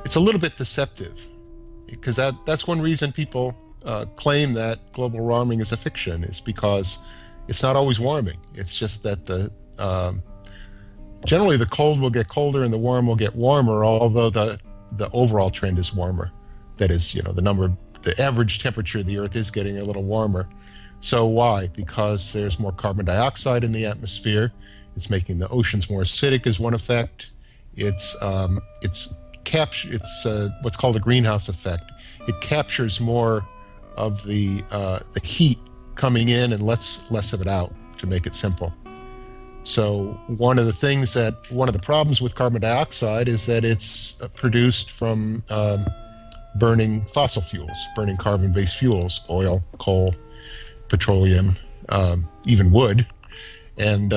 it's a little bit deceptive, because that's one reason people claim that global warming is a fiction, is because it's not always warming. It's just that generally the cold will get colder and the warm will get warmer, although the overall trend is warmer. That is, the average temperature of the Earth is getting a little warmer. So why? Because there's more carbon dioxide in the atmosphere. It's making the oceans more acidic is one effect. It's what's called a greenhouse effect. It captures more of the heat coming in and lets less of it out, to make it simple. So one of the problems with carbon dioxide is that it's produced from burning fossil fuels, burning carbon-based fuels, oil, coal, petroleum, even wood. And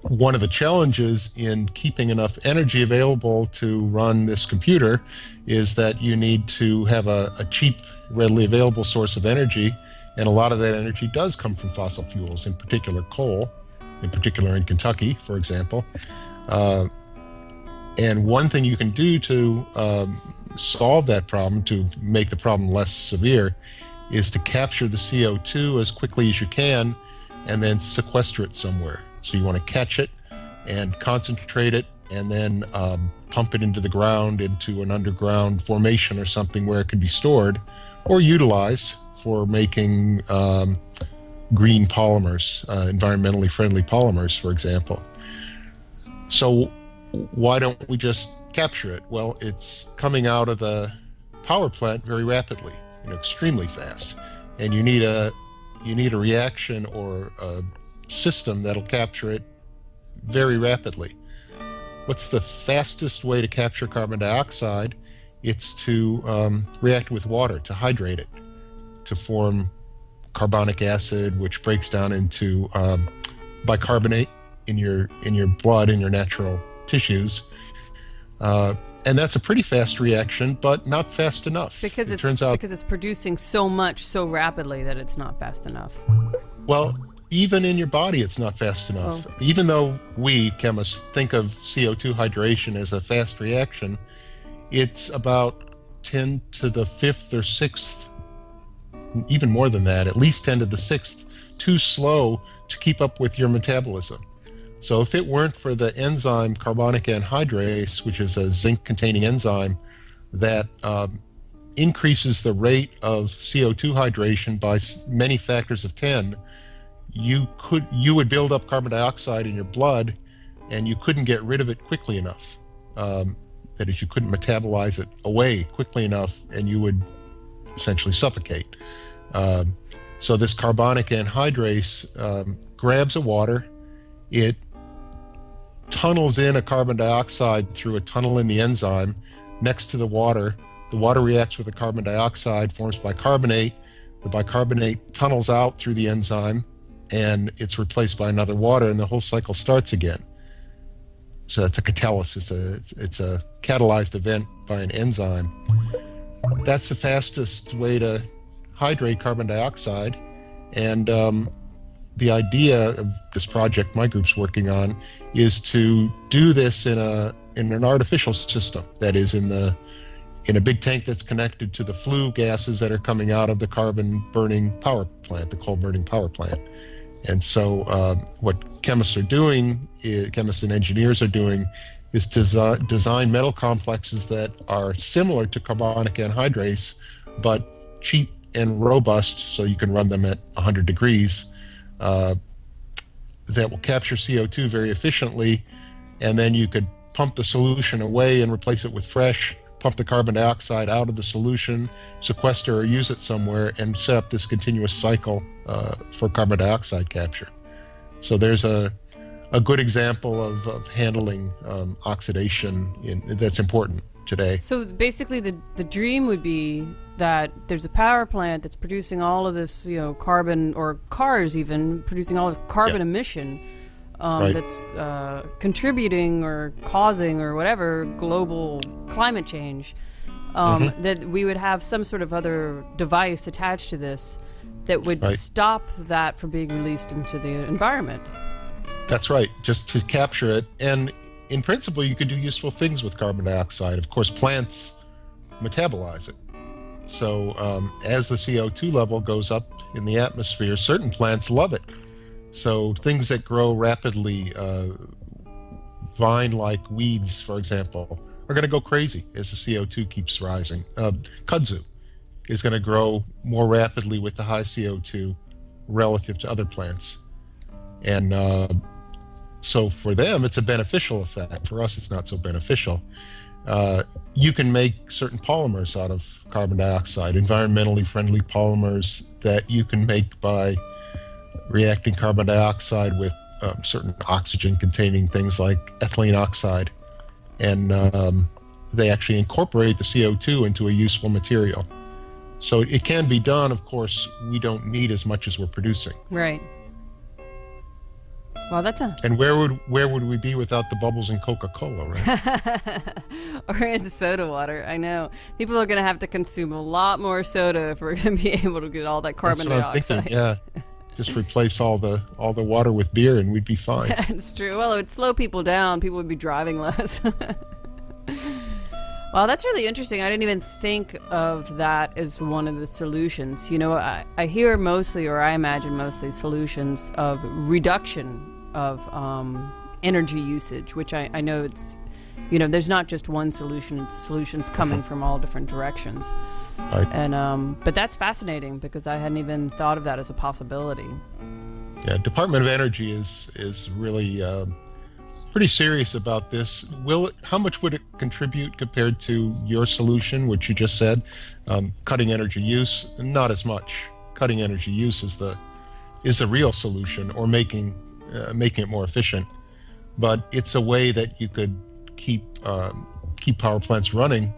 one of the challenges in keeping enough energy available to run this computer is that you need to have a cheap, readily available source of energy. And a lot of that energy does come from fossil fuels, in particular coal, in particular in Kentucky, for example. And one thing you can do to solve that problem, to make the problem less severe, is to capture the CO2 as quickly as you can and then sequester it somewhere. So you want to catch it and concentrate it and then pump it into the ground, into an underground formation or something where it could be stored or utilized for making green polymers, environmentally friendly polymers, for example. So why don't we just capture it? Well, it's coming out of the power plant very rapidly, extremely fast, and you need a reaction or a system that'll capture it very rapidly. What's the fastest way to capture carbon dioxide? It's to react with water, to hydrate it, to form carbonic acid, which breaks down into bicarbonate in your blood, in your natural tissues. And that's a pretty fast reaction, but not fast enough. Because it's producing so much so rapidly that it's not fast enough. Well, even in your body, it's not fast enough. Oh. Even though we chemists think of CO2 hydration as a fast reaction, it's about 10 to the 5th or 6th, even more than that, at least 10 to the 6th, too slow to keep up with your metabolism. So if it weren't for the enzyme carbonic anhydrase, which is a zinc-containing enzyme that increases the rate of CO2 hydration by many factors of 10, you would build up carbon dioxide in your blood, and you couldn't get rid of it quickly enough. That is, you couldn't metabolize it away quickly enough, and you would essentially suffocate. So this carbonic anhydrase grabs a water, it tunnels in a carbon dioxide through a tunnel in the enzyme next to the water. The water reacts with the carbon dioxide, forms bicarbonate. The bicarbonate tunnels out through the enzyme, and it's replaced by another water, and the whole cycle starts again. So that's a catalysis. It's a catalyzed event by an enzyme. That's the fastest way to hydrate carbon dioxide. And the idea of this project my group's working on is to do this in an artificial system. That is, in a big tank that's connected to the flue gases that are coming out of the carbon-burning power plant, the coal-burning power plant. And so what chemists and engineers are doing is design metal complexes that are similar to carbonic anhydrase, but cheap and robust, so you can run them at 100 degrees, that will capture CO2 very efficiently, and then you could pump the solution away and replace it with fresh, pump the carbon dioxide out of the solution, sequester or use it somewhere, and set up this continuous cycle for carbon dioxide capture. So there's a good example of handling oxidation that's important today. So basically the dream would be that there's a power plant that's producing all of this, carbon, or cars even producing all this carbon emission Right. that's contributing or causing or whatever global climate change, that we would have some sort of other device attached to this that would stop that from being released into the environment. That's right, just to capture it. And in principle, you could do useful things with carbon dioxide. Of course, plants metabolize it. So as the CO2 level goes up in the atmosphere, certain plants love it. So things that grow rapidly, vine-like weeds, for example, are going to go crazy as the CO2 keeps rising. Kudzu is going to grow more rapidly with the high CO2 relative to other plants. And so for them, it's a beneficial effect. For us, it's not so beneficial. You can make certain polymers out of carbon dioxide, environmentally friendly polymers that you can make by reacting carbon dioxide with certain oxygen-containing things like ethylene oxide. And they actually incorporate the CO2 into a useful material. So it can be done. Of course, we don't need as much as we're producing. Right. Well, that's a... And where would we be without the bubbles in Coca-Cola, right? Or in soda water. I know. People are going to have to consume a lot more soda if we're going to be able to get all that carbon dioxide. That's what I'm thinking, yeah. Just replace all the water with beer and we'd be fine. It's true. Well, it would slow people down. People would be driving less. Well, that's really interesting. I didn't even think of that as one of the solutions. You know, I hear mostly, or I imagine mostly, solutions of reduction of energy usage, which I know it's, you know, there's not just one solution. It's solutions coming from all different directions. Right. And but that's fascinating because I hadn't even thought of that as a possibility. Yeah, Department of Energy is really pretty serious about this. How much would it contribute compared to your solution, which you just said, cutting energy use? Not as much. Cutting energy use is the real solution, or making it more efficient. But it's a way that you could keep power plants running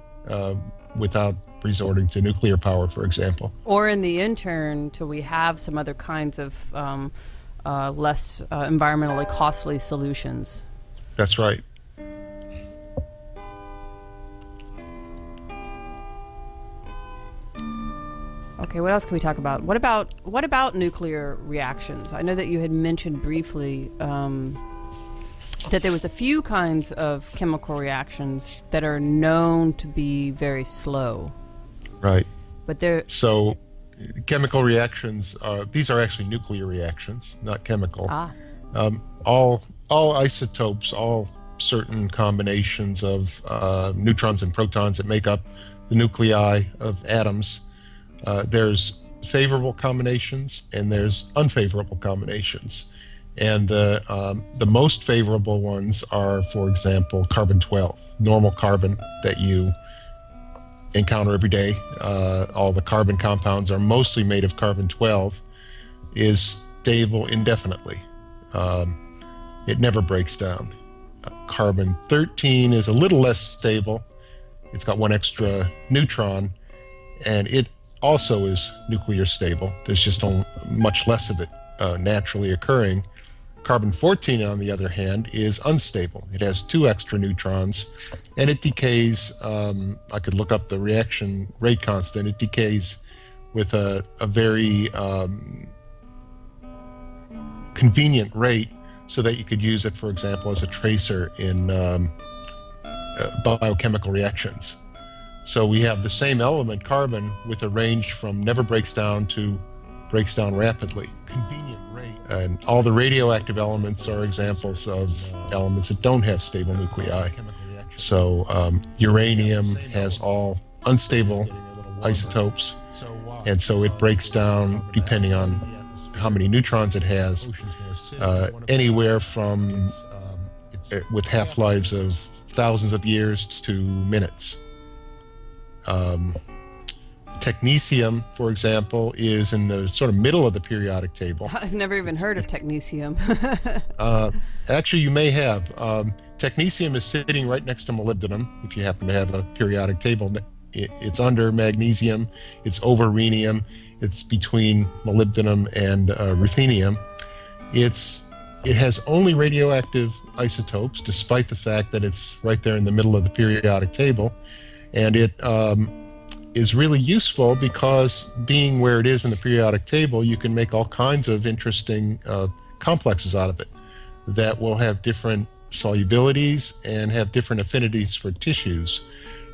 without resorting to nuclear power, for example. Or in the intern, till we have some other kinds of less environmentally costly solutions. That's right. Okay, what else can we talk about? What about nuclear reactions? I know that you had mentioned briefly that there was a few kinds of chemical reactions that are known to be very slow. Right. But they're... So chemical reactions these are actually nuclear reactions, not chemical. All isotopes, all certain combinations of neutrons and protons that make up the nuclei of atoms, there's favorable combinations and there's unfavorable combinations. And the most favorable ones are, for example, carbon-12, normal carbon that you encounter every day. All the carbon compounds are mostly made of carbon-12, is stable indefinitely. It never breaks down. Carbon-13 is a little less stable. It's got one extra neutron, and it also is nuclear stable. There's just much less of it naturally occurring. Carbon-14, on the other hand, is unstable. It has two extra neutrons, and it decays. I could look up the reaction rate constant. It decays with a very convenient rate, so that you could use it, for example, as a tracer in biochemical reactions. So we have the same element, carbon, with a range from never breaks down to breaks down rapidly. Convenient rate. And all the radioactive elements are examples of elements that don't have stable nuclei. So uranium has all unstable isotopes, and so it breaks down depending on how many neutrons it has, anywhere from with half-lives of thousands of years to minutes. Technetium, for example, is in the sort of middle of the periodic table. I've never even heard of technetium. Actually, you may have. Technetium is sitting right next to molybdenum, if you happen to have a periodic table. It's under magnesium, it's over rhenium, it's between molybdenum and ruthenium. It has only radioactive isotopes, despite the fact that it's right there in the middle of the periodic table. And it is really useful because, being where it is in the periodic table, you can make all kinds of interesting complexes out of it that will have different solubilities and have different affinities for tissues.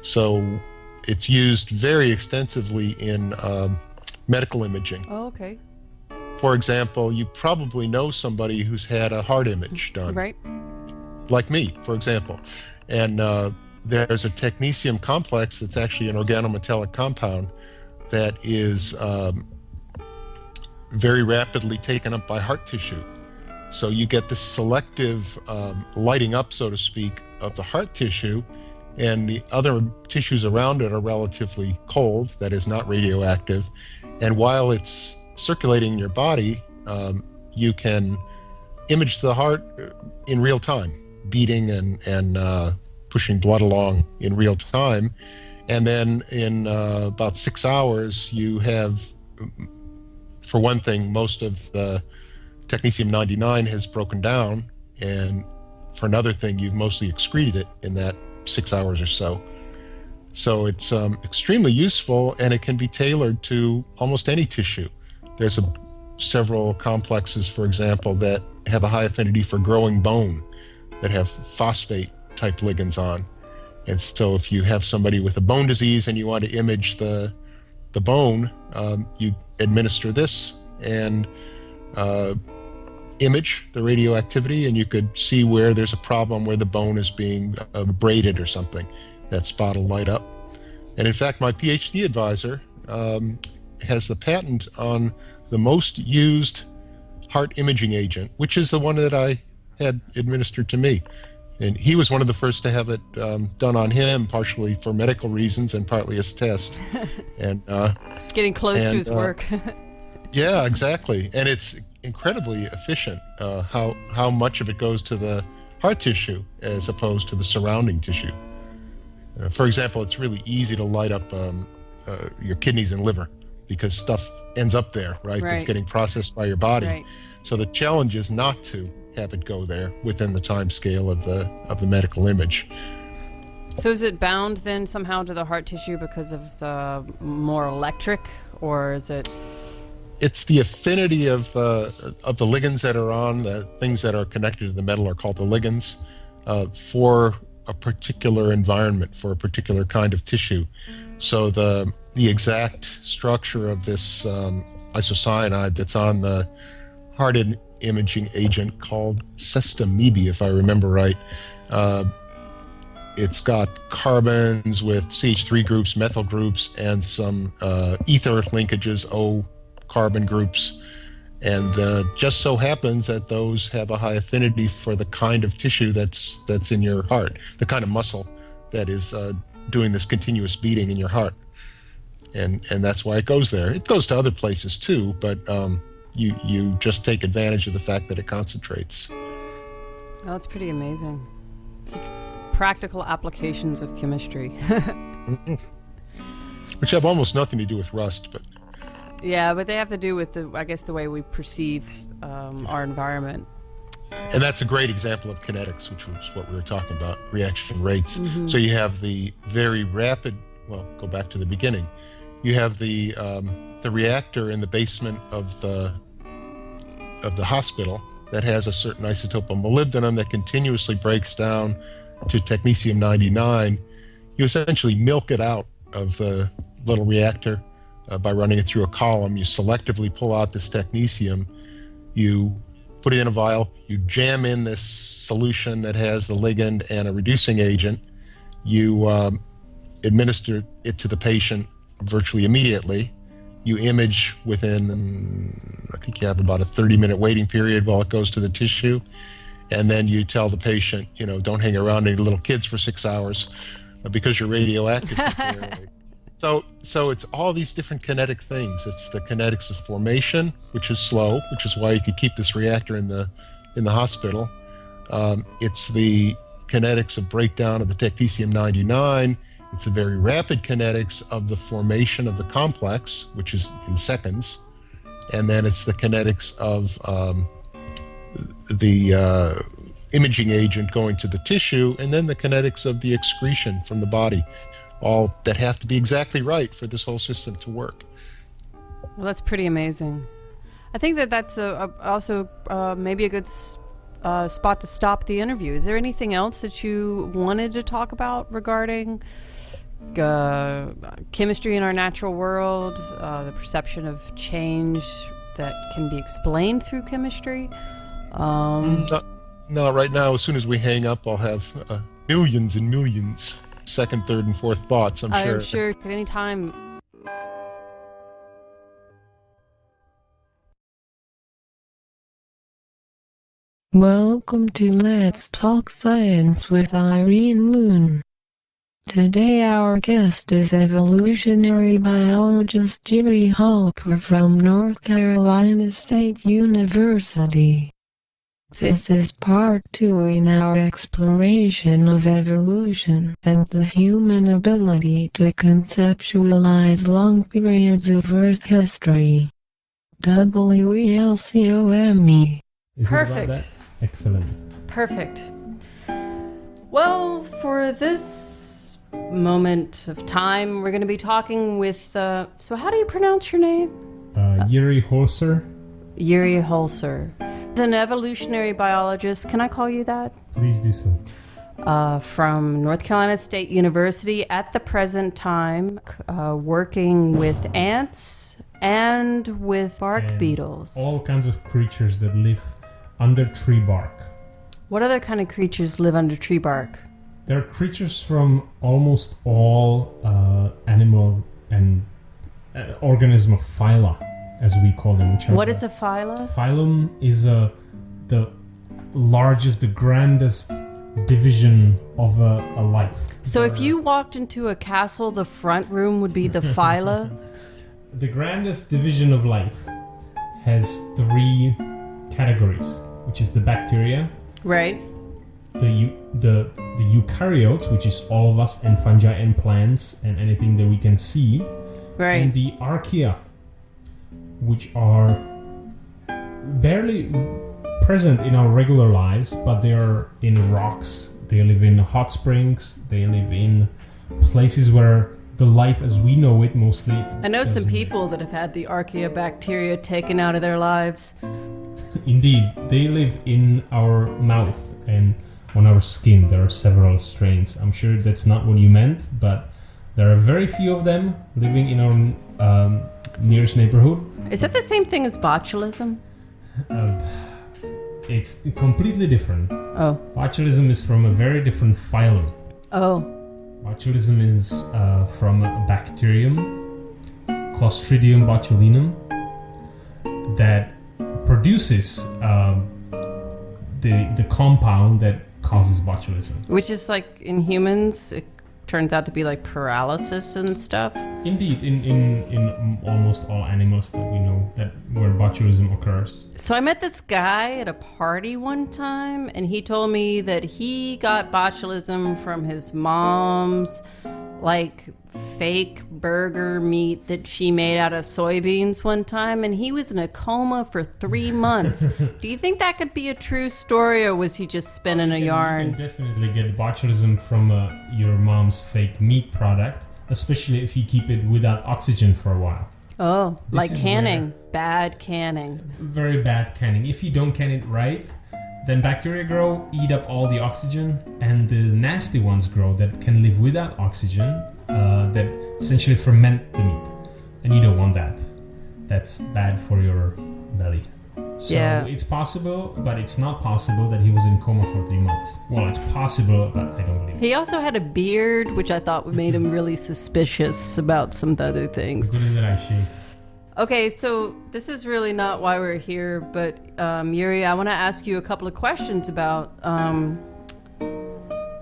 So it's used very extensively in medical imaging. Oh, okay. For example, you probably know somebody who's had a heart image done. Right. Like me, for example. And there's a technetium complex that's actually an organometallic compound that is very rapidly taken up by heart tissue. So you get this selective lighting up, so to speak, of the heart tissue, and the other tissues around it are relatively cold, that is not radioactive. And while it's circulating in your body, you can image the heart in real time, beating and pushing blood along in real time. And then in about 6 hours, you have, for one thing, most of the technetium-99 has broken down. And for another thing, you've mostly excreted it in that 6 hours or so. So it's extremely useful, and it can be tailored to almost any tissue. There's several complexes, for example, that have a high affinity for growing bone, that have phosphate-type ligands on. And so if you have somebody with a bone disease and you want to image the bone, you administer this and image the radioactivity, and you could see where there's a problem where the bone is being abraded or something. That spot will light up. And in fact, my PhD advisor has the patent on the most used heart imaging agent, which is the one that I had administered to me. And he was one of the first to have it done on him, partially for medical reasons and partly as a test. And getting close to his work. Yeah, exactly. And it's incredibly efficient, how much of it goes to the heart tissue as opposed to the surrounding tissue. For example, it's really easy to light up your kidneys and liver because stuff ends up there, right? That's getting processed by your body. Right. So the challenge is not to have it go there within the time scale of the medical image. So is it bound then somehow to the heart tissue because it's more electric, or is it? It's the affinity of the ligands that are on the things that are connected to the metal are called the ligands for a particular environment, for a particular kind of tissue. So the exact structure of this isocyanide that's on the heart imaging agent called sestamebe, if I remember right, it's got carbons with CH3 groups, methyl groups, and some ether linkages, O carbon groups. And just so happens that those have a high affinity for the kind of tissue that's in your heart, the kind of muscle that is doing this continuous beating in your heart. And that's why it goes there. It goes to other places too, but you just take advantage of the fact that it concentrates. Well, that's pretty amazing. Such practical applications of chemistry. Which have almost nothing to do with rust, but... Yeah, but they have to do with the way we perceive our environment. And that's a great example of kinetics, which was what we were talking about, reaction rates. Mm-hmm. So you have the very rapid, well, go back to the beginning. You have the reactor in the basement of the hospital that has a certain isotope of molybdenum that continuously breaks down to technetium-99. You essentially milk it out of the little reactor by running it through a column. You selectively pull out this technetium, you put it in a vial, you jam in this solution that has the ligand and a reducing agent, you administer it to the patient virtually immediately, you image within, I think you have about a 30-minute waiting period while it goes to the tissue, and then you tell the patient, don't hang around any little kids for 6 hours because you're radioactive. So it's all these different kinetic things. It's the kinetics of formation, which is slow, which is why you could keep this reactor in the hospital. It's the kinetics of breakdown of the technetium-99. It's the very rapid kinetics of the formation of the complex, which is in seconds. And then it's the kinetics of the imaging agent going to the tissue, and then the kinetics of the excretion from the body, all that have to be exactly right for this whole system to work. Well, that's pretty amazing. I think that's also maybe a good spot to stop the interview. Is there anything else that you wanted to talk about regarding chemistry in our natural world, the perception of change that can be explained through chemistry? No, right now, as soon as we hang up, I'll have millions and millions second, third, and fourth thoughts, I'm sure. I'm sure at any time. Welcome to Let's Talk Science with Irene Moon. Today our guest is evolutionary biologist Jerry Hulker from North Carolina State University. This is part 2 in our exploration of evolution and the human ability to conceptualize long periods of Earth history. WELCOME. Perfect. Excellent. Perfect. Well, for this moment of time, we're going to be talking with, so how do you pronounce your name? Yuri Holzer. Yuri Holzer. An evolutionary biologist, can I call you that? Please do so. From North Carolina State University at the present time, working with ants and with bark beetles. All kinds of creatures that live under tree bark. What other kind of creatures live under tree bark? There are creatures from almost all animal and organism of phyla, as we call them. What is a phyla? Phylum is the largest, the grandest division of a life. So if you walked into a castle, the front room would be the phyla? The grandest division of life has 3 categories, which is the bacteria, Right. the eukaryotes, which is all of us, and fungi and plants and anything that we can see, Right. and the archaea, which are barely present in our regular lives, but they are in rocks, they live in hot springs, they live in places where the life as we know it mostly... I know some people that have had the archaea bacteria taken out of their lives. Indeed, they live in our mouth and on our skin. There are several strains. I'm sure that's not what you meant, but there are very few of them living in our nearest neighborhood. Is that the same thing as botulism? It's completely different. Oh. Botulism is from a very different phylum. Oh. Botulism is from a bacterium, Clostridium botulinum, that produces the compound that causes botulism. Which is like in humans, it turns out to be like paralysis and stuff. Indeed, in almost all animals that we know that where botulism occurs. So I met this guy at a party one time, and he told me that he got botulism from his mom's like fake burger meat that she made out of soybeans one time, and he was in a coma for 3 months. Do you think that could be a true story, or was he just spinning a yarn? You can definitely get botulism from your mom's fake meat product, especially if you keep it without oxygen for a while. Oh, This like is canning. Bad canning. Very bad canning. If you don't can it right, then bacteria grow, eat up all the oxygen, and the nasty ones grow that can live without oxygen, that essentially ferment the meat. And you don't want that. That's bad for your belly. So it's possible, but it's not possible that he was in coma for 3 months. Well, it's possible, but I don't believe it. He also had a beard, which I thought made him really suspicious about some other things. Good that I shaved. Okay, so this is really not why we're here, but Yuri, I want to ask you a couple of questions about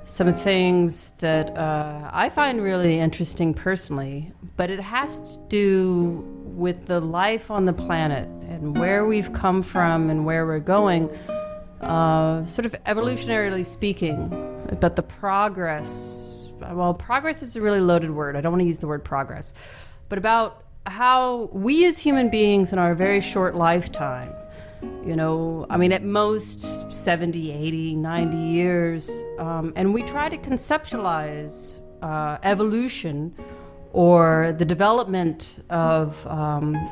some things that I find really interesting personally, but it has to do with the life on the planet and where we've come from and where we're going, sort of evolutionarily speaking, about the progress. Well, progress is a really loaded word. I don't want to use the word progress, but about how we as human beings in our very short lifetime, you know, I mean, at most 70, 80, 90 years, and we try to conceptualize evolution or the development of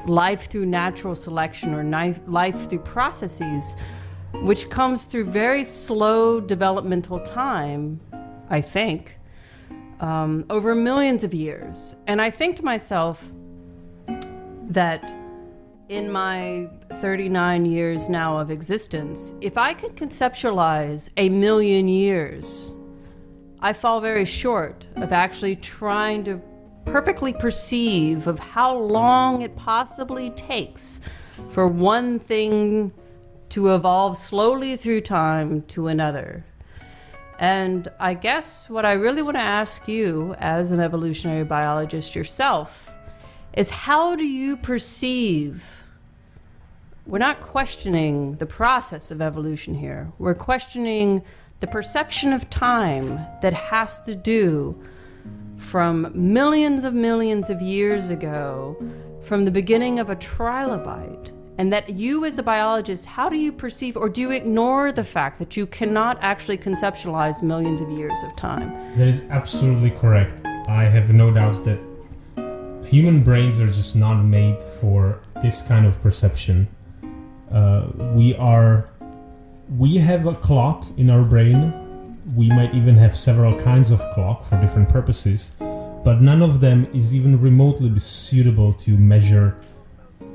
life through natural selection or life through processes which comes through very slow developmental time, I think, over millions of years. And I think to myself that in my 39 years now of existence, if I could conceptualize 1,000,000 years, I fall very short of actually trying to perfectly perceive of how long it possibly takes for one thing to evolve slowly through time to another. And I guess what I really want to ask you, as an evolutionary biologist yourself, is how do you perceive? We're not questioning the process of evolution here. We're questioning the perception of time that has to do from millions of years ago, from the beginning of a trilobite. And that you as a biologist, how do you perceive, or do you ignore the fact that you cannot actually conceptualize millions of years of time? That is absolutely correct. I have no doubts that human brains are just not made for this kind of perception. We have a clock in our brain. We might even have several kinds of clock for different purposes, but none of them is even remotely suitable to measure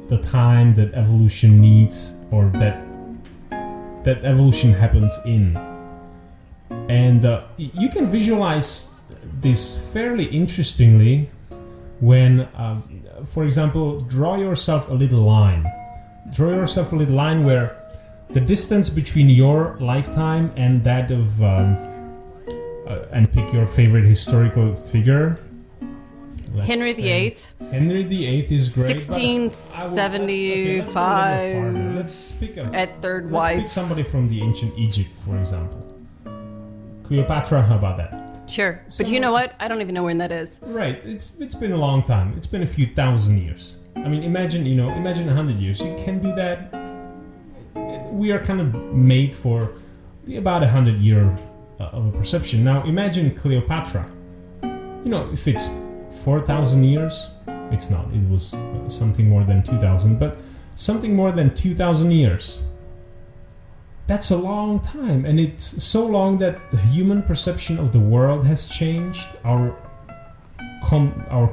the time that evolution needs, or that evolution happens in. And you can visualize this fairly interestingly when, for example, draw yourself a little line. Draw yourself a little line where the distance between your lifetime and that of, and pick your favorite historical figure. Henry VIII. Henry VIII is great. 1675. Let's pick at third Let's wife. pick somebody from the ancient Egypt, for example. Cleopatra, how about that? Sure, but you know what? I don't even know when that is. Right, it's been a long time. It's been a few thousand years. I mean, imagine 100 years. You can do that. We are kind of made for about 100 year of a perception. Now, imagine Cleopatra. If it's 4,000 years, it's not. It was something more than 2,000, but something more than 2,000 years. That's a long time, and it's so long that the human perception of the world has changed. Our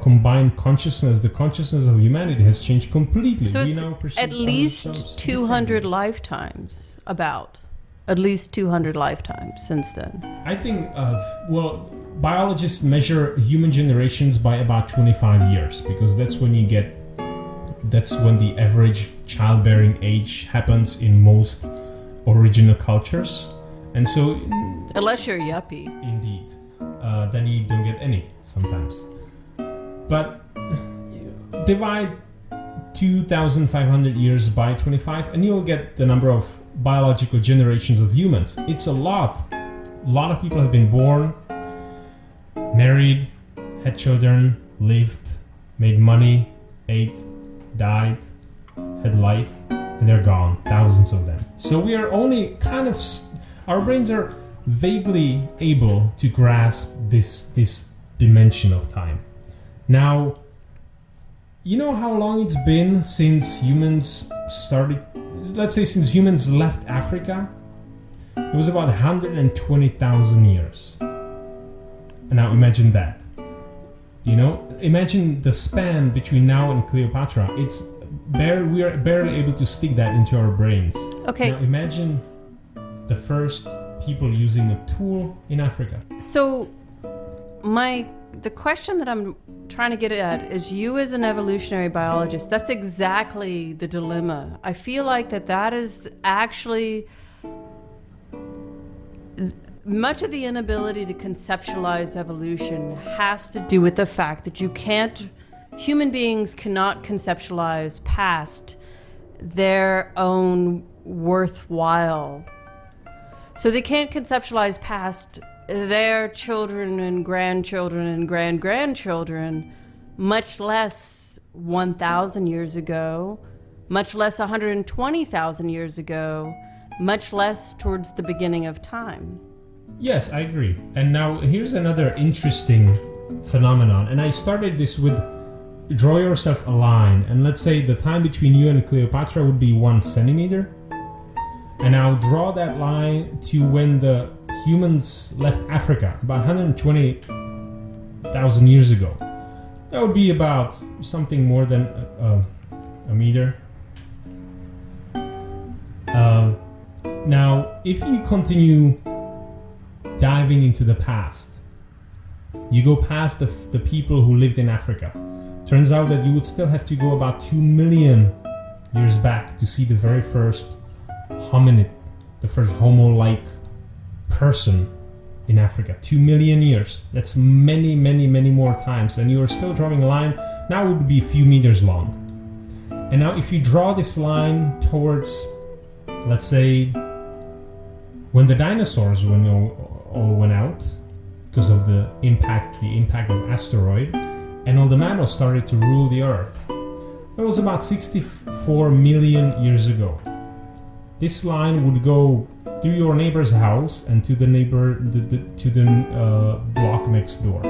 combined consciousness, the consciousness of humanity, has changed completely. So it's at least 200 differently. lifetimes, at least 200 lifetimes since then. I think, biologists measure human generations by about 25 years, because that's when the average childbearing age happens in most original cultures. And so, Unless you're a yuppie. indeed, then you don't get any sometimes. But divide 2,500 years by 25 and you'll get the number of biological generations of humans. It's a lot. A lot of people have been born, married, had children, lived, made money, ate, died, had life, and they're gone. Thousands of them. So we are only our brains are vaguely able to grasp this dimension of time. Now, you know how long it's been since humans since humans left Africa? It was about 120,000 years. And now imagine that. Imagine the span between now and Cleopatra. We are barely able to stick that into our brains. Okay. Now imagine the first people using a tool in Africa. So, the question that I'm trying to get at is, you as an evolutionary biologist, that's exactly the dilemma. I feel like that is actually much of the inability to conceptualize evolution has to do with the fact that human beings cannot conceptualize past their own worthwhile. So they can't conceptualize past their children and grandchildren and grandchildren, much less 1,000 years ago, much less 120,000 years ago, much less towards the beginning of time. Yes, I agree. And now here's another interesting phenomenon. And I started this with draw yourself a line. And let's say the time between you and Cleopatra would be 1 centimeter. And now draw that line to when the humans left Africa, about 120,000 years ago. That would be about something more than a meter. Now, if you continue diving into the past, you go past the people who lived in Africa. Turns out that you would still have to go about 2 million years back to see the very first hominid, the first homo-like person in Africa. 2 million years. That's many, many, many more times. And you are still drawing a line. Now it would be a few meters long. And now if you draw this line towards, let's say, when the dinosaurs all went out because of the impact of asteroid, and all the mammals started to rule the earth. That was about 64 million years ago. This line would go through your neighbor's house and to the block next door.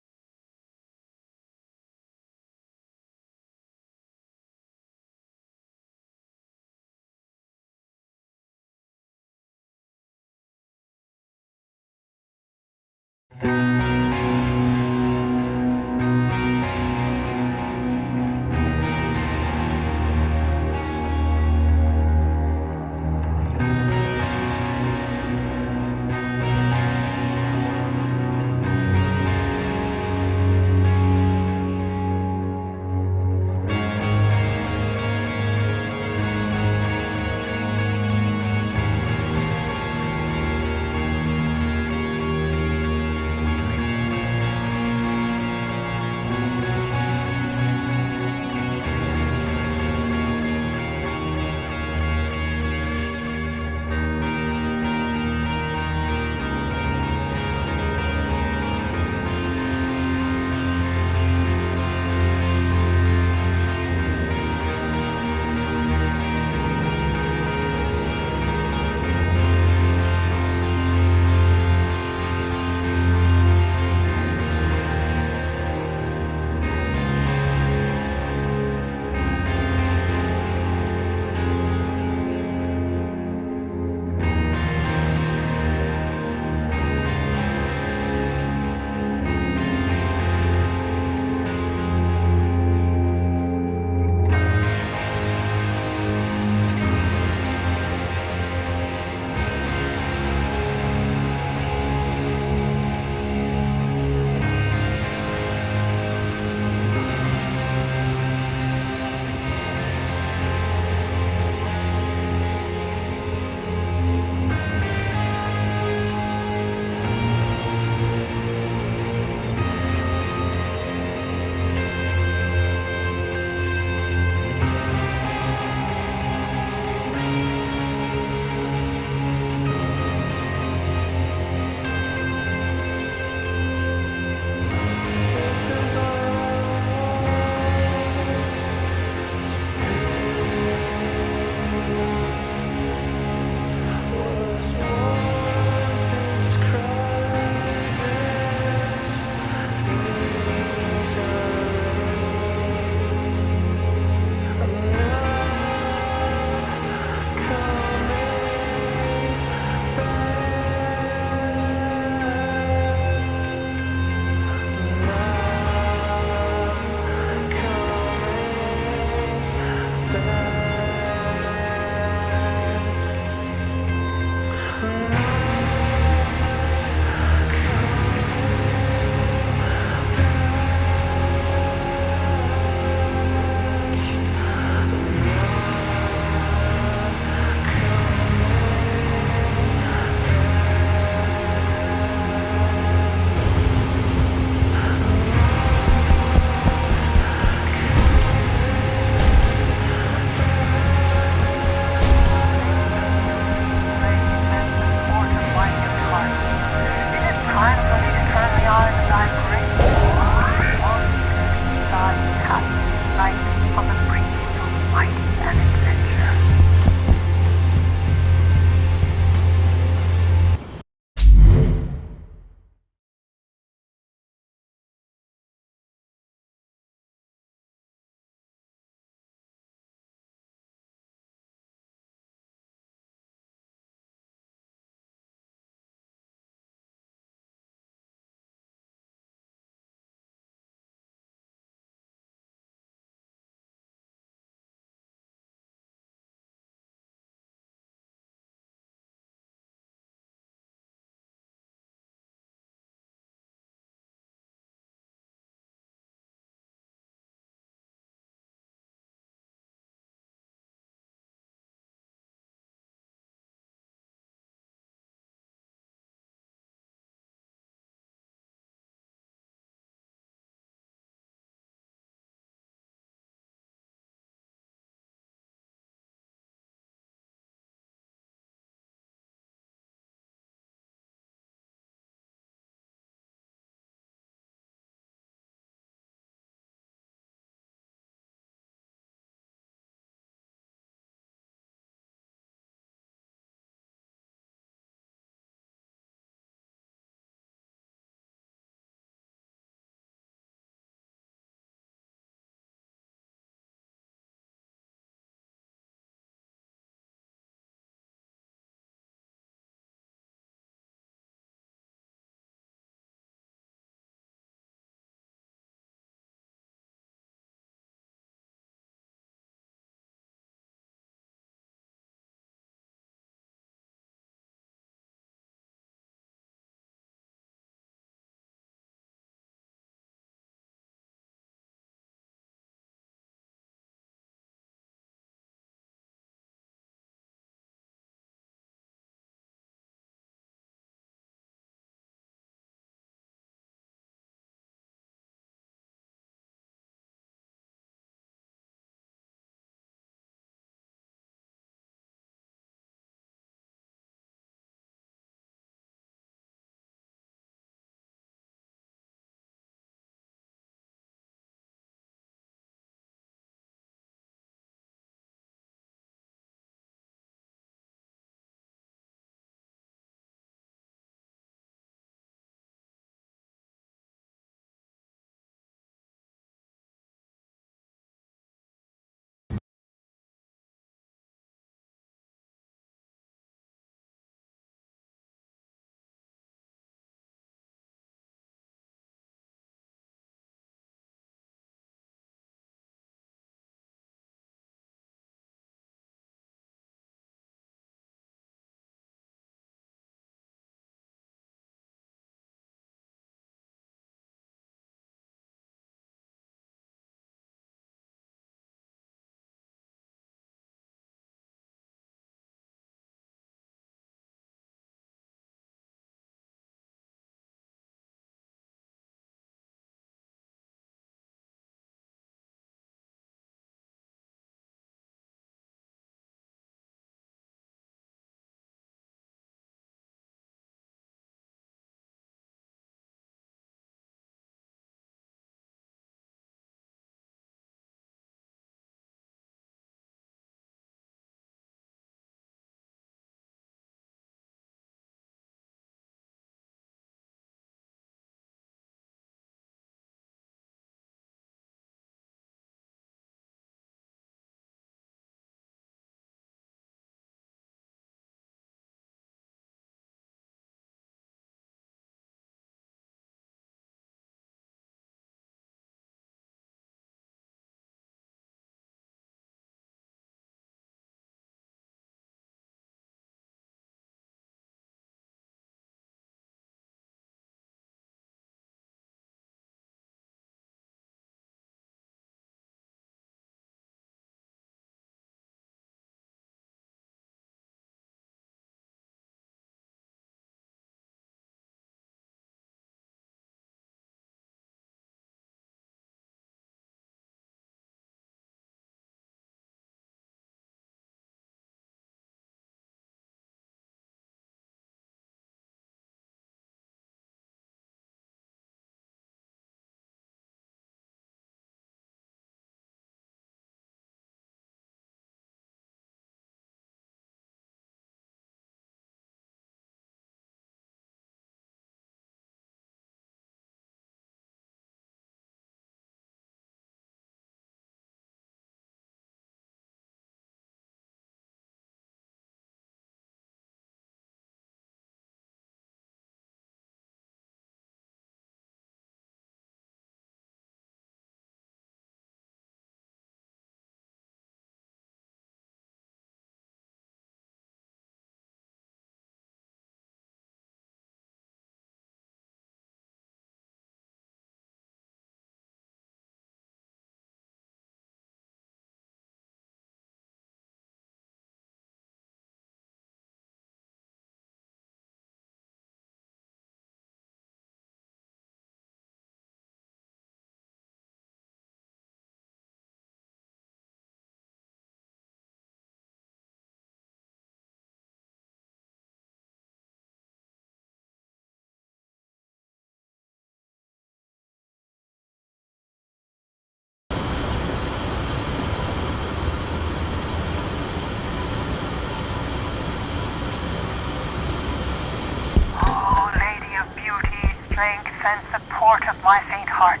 strength and support of my faint heart.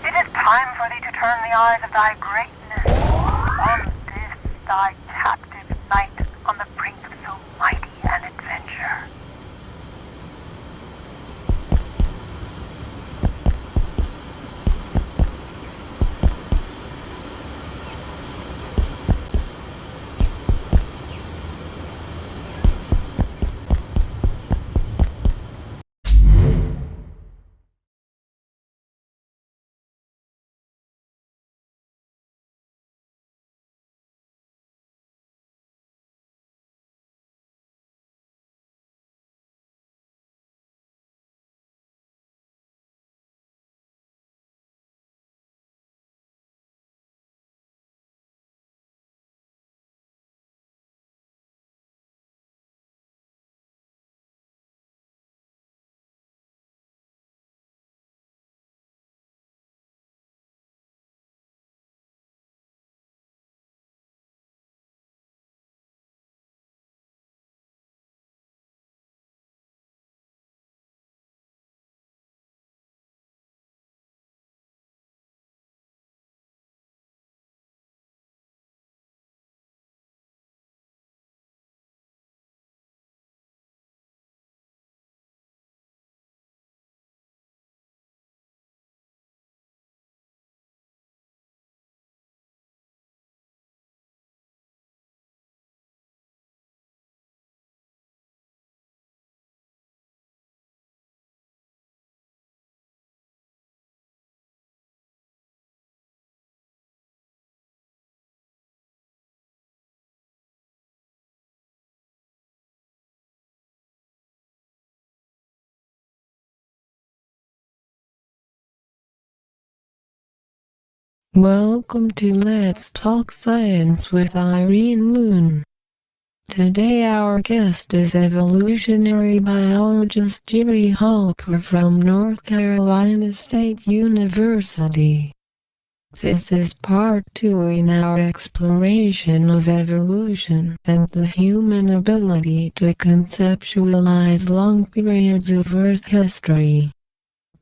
It is time for thee to turn the eyes of thy greatness on this thy captive knight on the brink of so mighty an adventure. Welcome to Let's Talk Science with Irene Moon. Today our guest is evolutionary biologist Jerry Hulker from North Carolina State University. This is part 2 in our exploration of evolution and the human ability to conceptualize long periods of Earth history.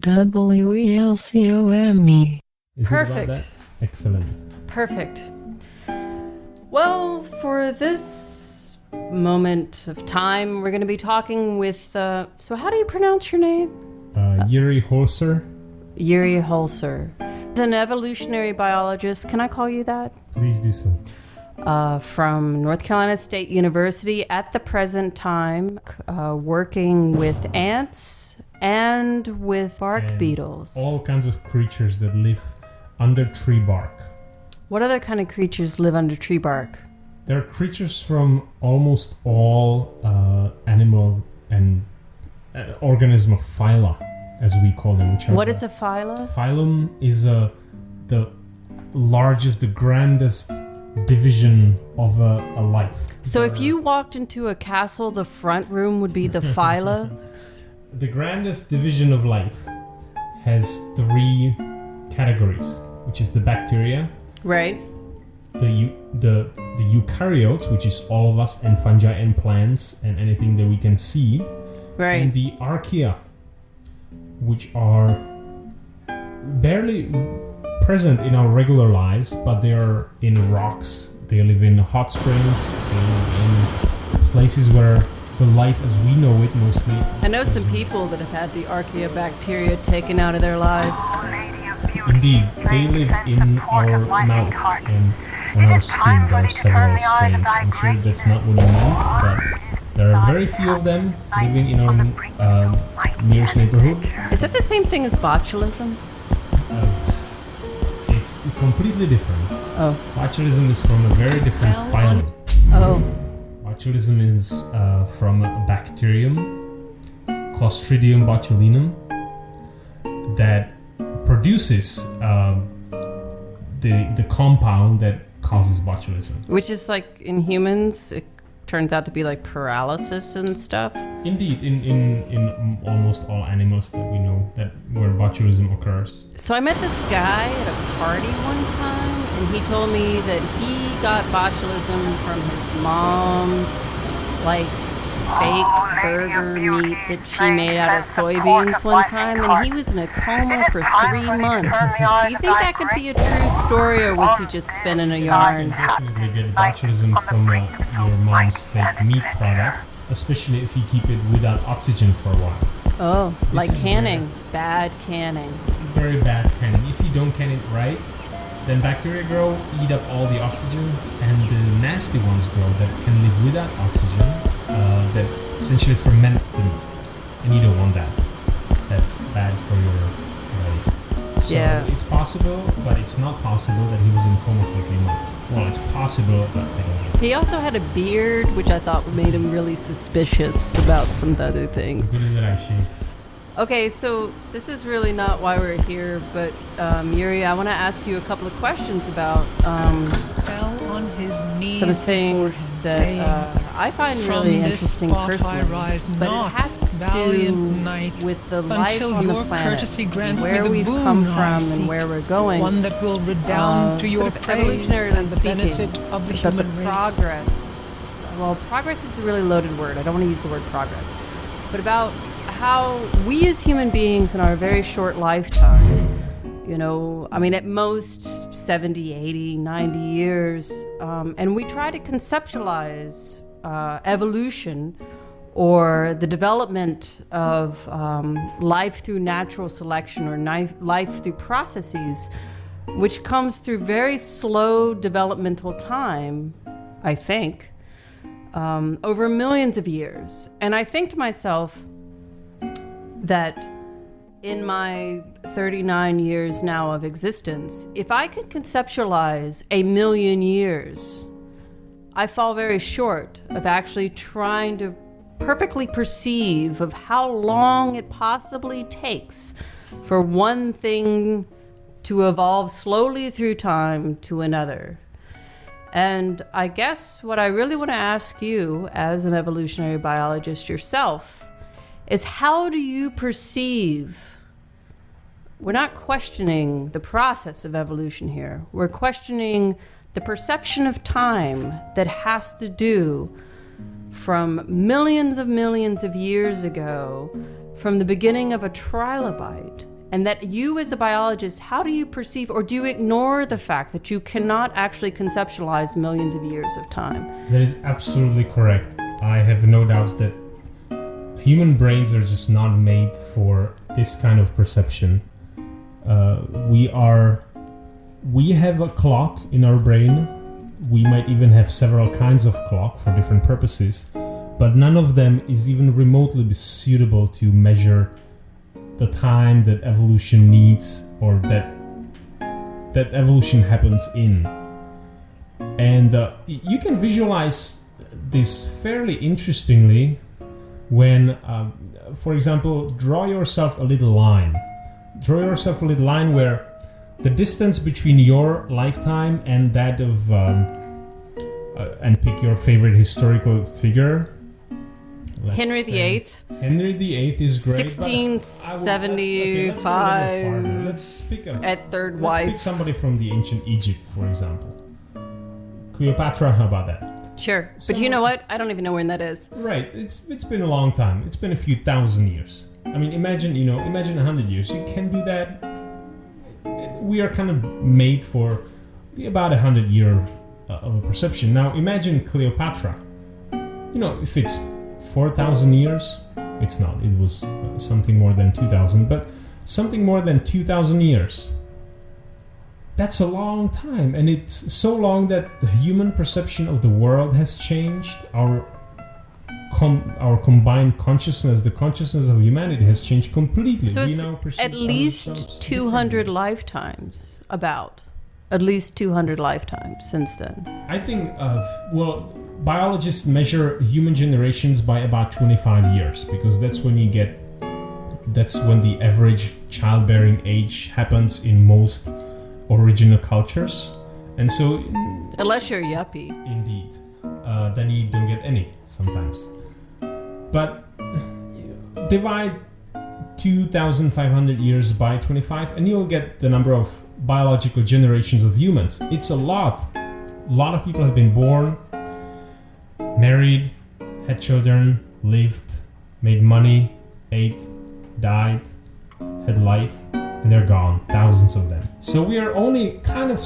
WELCOME. Is Perfect. it about that? Excellent. Perfect. Well, for this moment of time, we're going to be talking with, so how do you pronounce your name? Yuri Holzer. Yuri Holzer. He's an evolutionary biologist. Can I call you that? Please do so. From North Carolina State University at the present time, working with ants and with bark And beetles. All kinds of creatures that live under tree bark. What other kind of creatures live under tree bark? There are creatures from almost all animal and organism of phyla, as we call them. Which are What is a phyla? Phylum is the largest, the grandest division of a life. So if you walked into a castle, the front room would be the phyla? The grandest division of life has 3 categories, which is the bacteria, Right. the eukaryotes, which is all of us, and fungi and plants and anything that we can see, Right. and the archaea, which are barely present in our regular lives, but they are in rocks, they live in hot springs, they live in places where the life as we know it mostly. I know some people that have had the archaea bacteria taken out of their lives. Indeed, they live in our mouth and on our skin. There are several strains. I'm sure that's not what you meant, but there are very few of them living in our nearest neighborhood. Is that the same thing as botulism? It's completely different. Oh. Botulism is from a very different phylum. Oh. Botulism is from a bacterium, Clostridium botulinum, that produces the compound that causes botulism. Which is like in humans, it turns out to be like paralysis and stuff. Indeed, in almost all animals that we know that where botulism occurs. So I met this guy at a party one time, and he told me that he got botulism from his mom's, like, fake burger meat that she made out of soybeans one time, and he was in a coma for 3 months. Do you think that could be a true story, or was he just spinning a yarn? You can definitely get botulism from your mom's fake meat product, especially if you keep it without oxygen for a while. Oh, This like is canning. Bad canning. Very bad canning. If you don't can it right, then bacteria grow, eat up all the oxygen, and the nasty ones grow that can live without oxygen, that essentially ferment the meat. And you don't want that. That's bad for your body. So Yeah. it's possible, but it's not possible that he was in coma for 3 months. Well, it's possible, but I don't know. He also had a beard, which I thought made him really suspicious about some other things. Good that I shave. Okay, so this is really not why we're here, but Yuri, I want to ask you a couple of questions about Fell on his knees some before things him, that saying, I find "From really this interesting spot I personally. rise But not, it has to valiant do knight, with the life until on your the planet, courtesy grants me where the we've boon come I from seek, and where we're going. one that will redound to your sort of praise evolutionarily and the speaking, benefit of the but human the race." progress. Well, progress is a really loaded word. I don't want to use the word progress, but about how we as human beings in our very short lifetime, you know, I mean, at most 70, 80, 90 years, and we try to conceptualize evolution or the development of life through natural selection or life through processes, which comes through very slow developmental time, I think, over millions of years. And I think to myself that in my 39 years now of existence, if I could conceptualize 1,000,000 years, I fall very short of actually trying to perfectly perceive of how long it possibly takes for one thing to evolve slowly through time to another. And I guess what I really want to ask you as an evolutionary biologist yourself is, how do you perceive? We're not questioning the process of evolution here. We're questioning the perception of time that has to do from millions of years ago, from the beginning of a trilobite. And that you as a biologist, how do you perceive, or do you ignore the fact that you cannot actually conceptualize millions of years of time? That is absolutely correct. I have no doubts that human brains are just not made for this kind of perception. We have a clock in our brain. We might even have several kinds of clock for different purposes, but none of them is even remotely suitable to measure the time that evolution needs, or that evolution happens in. And you can visualize this fairly interestingly when, for example, draw yourself a little line. Draw yourself a little line where the distance between your lifetime and that of, and pick your favorite historical figure. Henry VIII. Henry VIII is great. 1675. Let's pick at third Let's wife. pick somebody from the ancient Egypt, for example. Cleopatra, how about that? Sure, but you know what? I don't even know when that is. Right, it's been a long time. It's been a few thousand years. I mean, imagine 100 years. You can do that. We are kind of made for about 100 year of a perception. Now, imagine Cleopatra. If it's 4,000 years, it's not. It was something more than 2,000, but something more than 2,000 years. That's a long time, and it's so long that the human perception of the world has changed. Our combined consciousness, the consciousness of humanity, has changed completely. So it's perceive at least ourselves 200 differently. lifetimes, at least 200 lifetimes since then. I think, biologists measure human generations by about 25 years, because that's when the average childbearing age happens in most original cultures. And so, Unless you're a yuppie. indeed, then you don't get any sometimes. But divide 2,500 years by 25 and you'll get the number of biological generations of humans. It's a lot. A lot of people have been born, married, had children, lived, made money, ate, died, had life, and they're gone, thousands of them. So we are only kind of,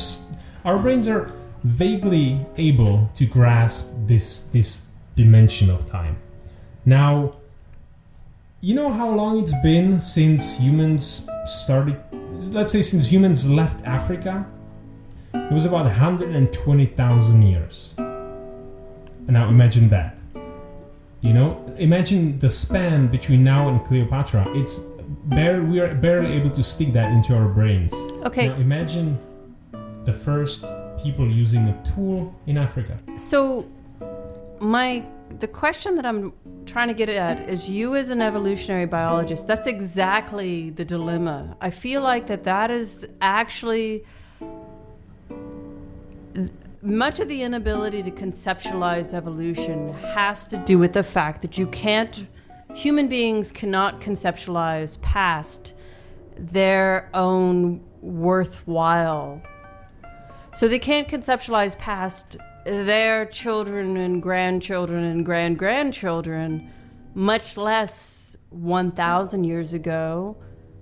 our brains are vaguely able to grasp this dimension of time. Now, you know how long it's been since humans started, let's say since humans left Africa? It was about 120,000 years. And now imagine that. You know, imagine the span between now and Cleopatra. We are barely able to stick that into our brains. Okay. Now imagine the first people using a tool in Africa. So, the question that I'm trying to get at is, you as an evolutionary biologist, that's exactly the dilemma. I feel like that is actually much of the inability to conceptualize evolution has to do with the fact that human beings cannot conceptualize past their own worthwhile. So they can't conceptualize past their children and grandchildren and grandchildren, much less 1,000 years ago,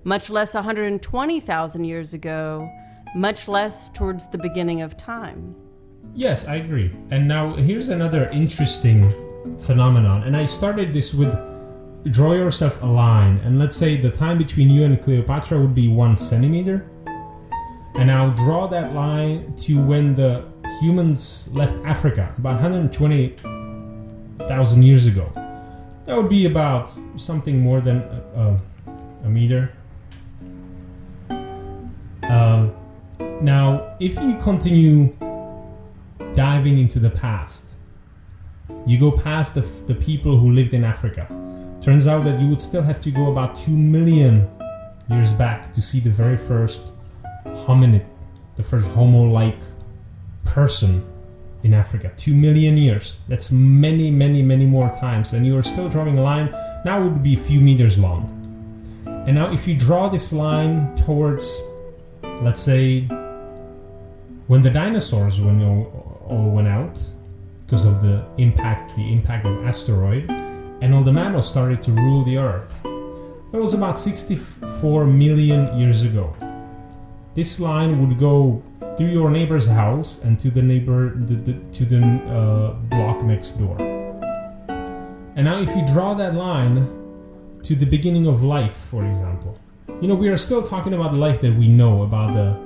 much less 120,000 years ago, much less towards the beginning of time. Yes, I agree. And now here's another interesting phenomenon. And I started this with draw yourself a line. And let's say the time between you and Cleopatra would be 1 centimeter. And now draw that line to when the humans left Africa, about 120,000 years ago. That would be about something more than a meter. Now, if you continue diving into the past, you go past the people who lived in Africa. Turns out that you would still have to go about 2 million years back to see the very first hominid, the first homo-like person in Africa. 2 million years. That's many, many, many more times. And you are still drawing a line. Now it would be a few meters long. And now if you draw this line towards, let's say, when the dinosaurs all went out because of the impact of asteroid, and all the mammals started to rule the earth. That was about 64 million years ago. This line would go through your neighbor's house and to the block next door. And now if you draw that line to the beginning of life, for example, we are still talking about the life that we know about the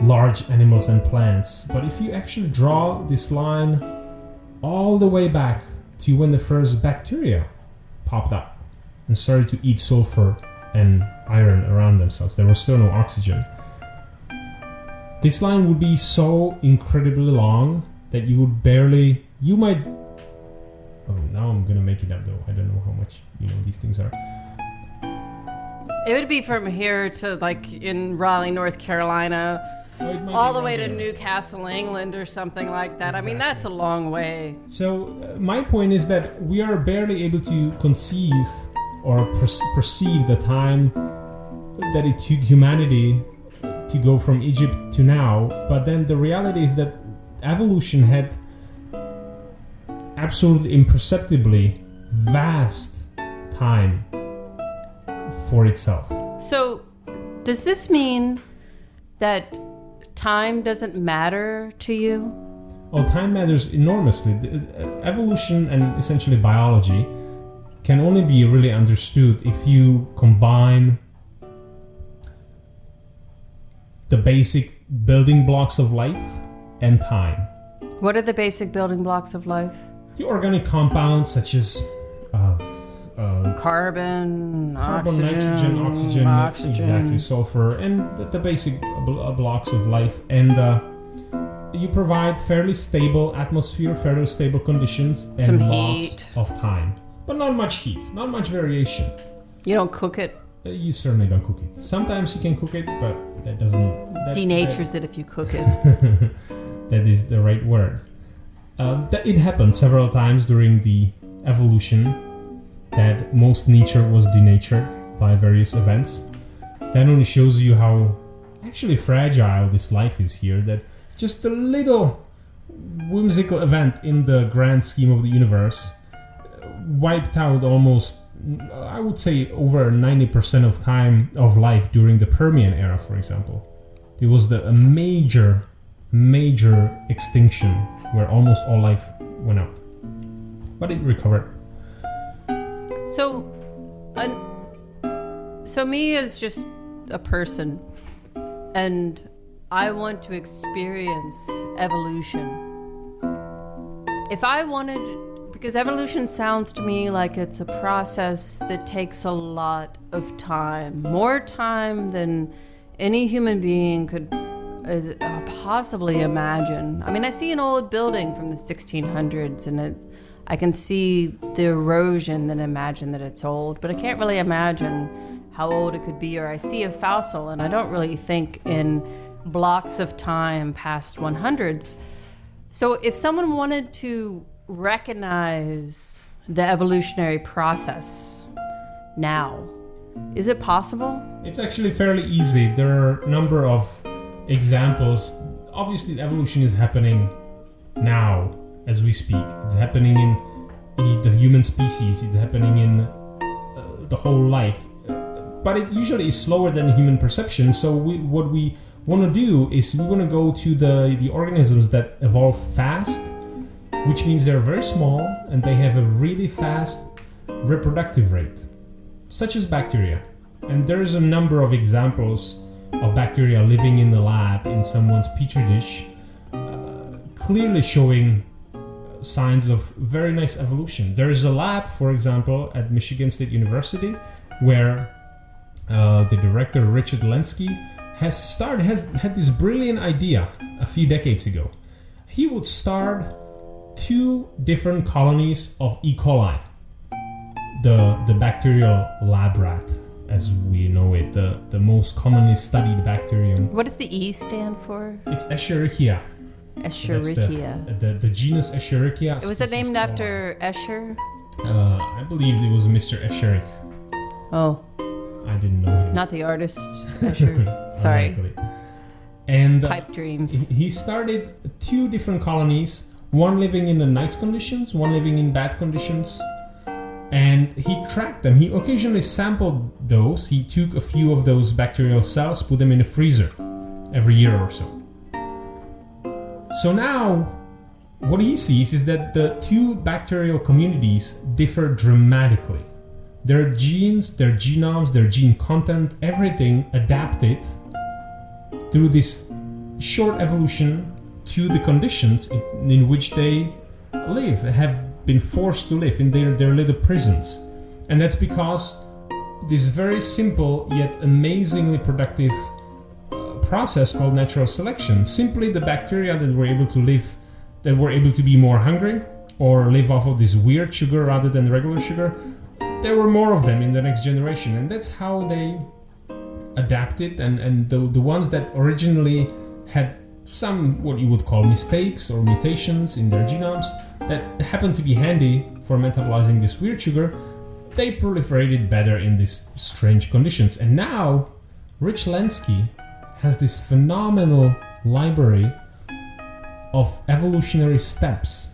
large animals and plants. But if you actually draw this line all the way back to when the first bacteria popped up and started to eat sulfur and iron around themselves, there was still no oxygen. This line would be so incredibly long that you might, now I'm gonna make it up though. I don't know how much, these things are. It would be from here to in Raleigh, North Carolina, all the way to Newcastle, England or something like that. Exactly. I mean, that's a long way. So my point is that we are barely able to conceive or perceive the time that it took humanity to go from Egypt to now. But then the reality is that evolution had absolutely imperceptibly vast time for itself. So does this mean that time doesn't matter to you? Well, time matters enormously. Evolution and essentially biology can only be really understood if you combine the basic building blocks of life and time. What are the basic building blocks of life? The organic compounds such as carbon, nitrogen, oxygen, exactly, sulfur, and the basic blocks of life. And you provide fairly stable atmosphere, fairly stable conditions, and some lots heat of time. But not much heat, not much variation. You don't cook it? You certainly don't cook it. Sometimes you can cook it, but that doesn't... denatures it if you cook it. That is the right word. It happened several times during the evolution that most nature was denatured by various events. That only shows you how actually fragile this life is here, that just a little whimsical event in the grand scheme of the universe wiped out almost, I would say, over 90% of time of life during the Permian era, for example. It was a major extinction where almost all life went out. But it recovered. So me as just a person, and I want to experience evolution. If I wanted, because evolution sounds to me like it's a process that takes a lot of time, more time than any human being could possibly imagine. I mean, I see an old building from the 1600s, and I can see the erosion and imagine that it's old, but I can't really imagine how old it could be. Or I see a fossil, and I don't really think in blocks of time past 100s. So if someone wanted to recognize the evolutionary process now, is it possible? It's actually fairly easy. There are a number of examples. Obviously, evolution is happening now as we speak. It's happening in the human species. It's happening in the whole life. But it usually is slower than human perception. So what we want to do is we want to go to the organisms that evolve fast, which means they're very small and they have a really fast reproductive rate, such as bacteria. And there's a number of examples of bacteria living in the lab in someone's petri dish, clearly showing signs of very nice evolution. There is a lab, for example, at Michigan State University where the director Richard Lenski had this brilliant idea a few decades ago. He would start 2 different colonies of E. coli, the bacterial lab rat, as we know it, the most commonly studied bacterium. What does the E stand for? It's Escherichia. Escherichia. The genus Escherichia. Was it named after Escher? I believe it was Mr. Escherich. Oh. I didn't know him. Not the artist Escher. Sorry. And Pipe dreams. He started 2 different colonies, one living in the nice conditions, one living in bad conditions. And he tracked them. He occasionally sampled those. He took a few of those bacterial cells, put them in a freezer every year or so. So now, what he sees is that the 2 bacterial communities differ dramatically. Their genes, their genomes, their gene content, everything adapted through this short evolution to the conditions in which they live, have been forced to live in their little prisons. And that's because this very simple yet amazingly productive process called natural selection, simply the bacteria that were able to live, that were able to be more hungry or live off of this weird sugar rather than regular sugar, there were more of them in the next generation. And that's how they adapted, and the ones that originally had some what you would call mistakes or mutations in their genomes that happened to be handy for metabolizing this weird sugar, they proliferated better in these strange conditions. And now Rich Lenski has this phenomenal library of evolutionary steps,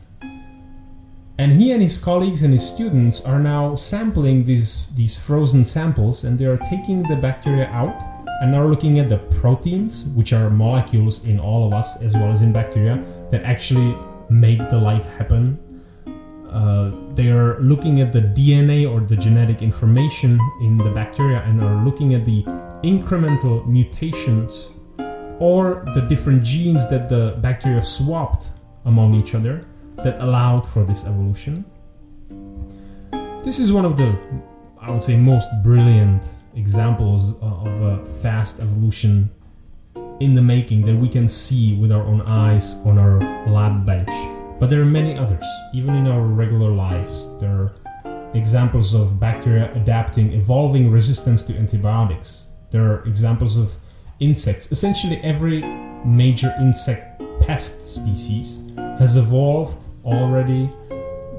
and he and his colleagues and his students are now sampling these frozen samples, and they are taking the bacteria out and are looking at the proteins, which are molecules in all of us as well as in bacteria, that actually make the life happen. They are looking at the DNA or the genetic information in the bacteria and are looking at the incremental mutations or the different genes that the bacteria swapped among each other that allowed for this evolution. This is one of the, I would say, most brilliant examples of a fast evolution in the making that we can see with our own eyes on our lab bench. But there are many others, even in our regular lives. There are examples of bacteria adapting, evolving resistance to antibiotics. There are examples of insects. Essentially every major insect pest species has evolved already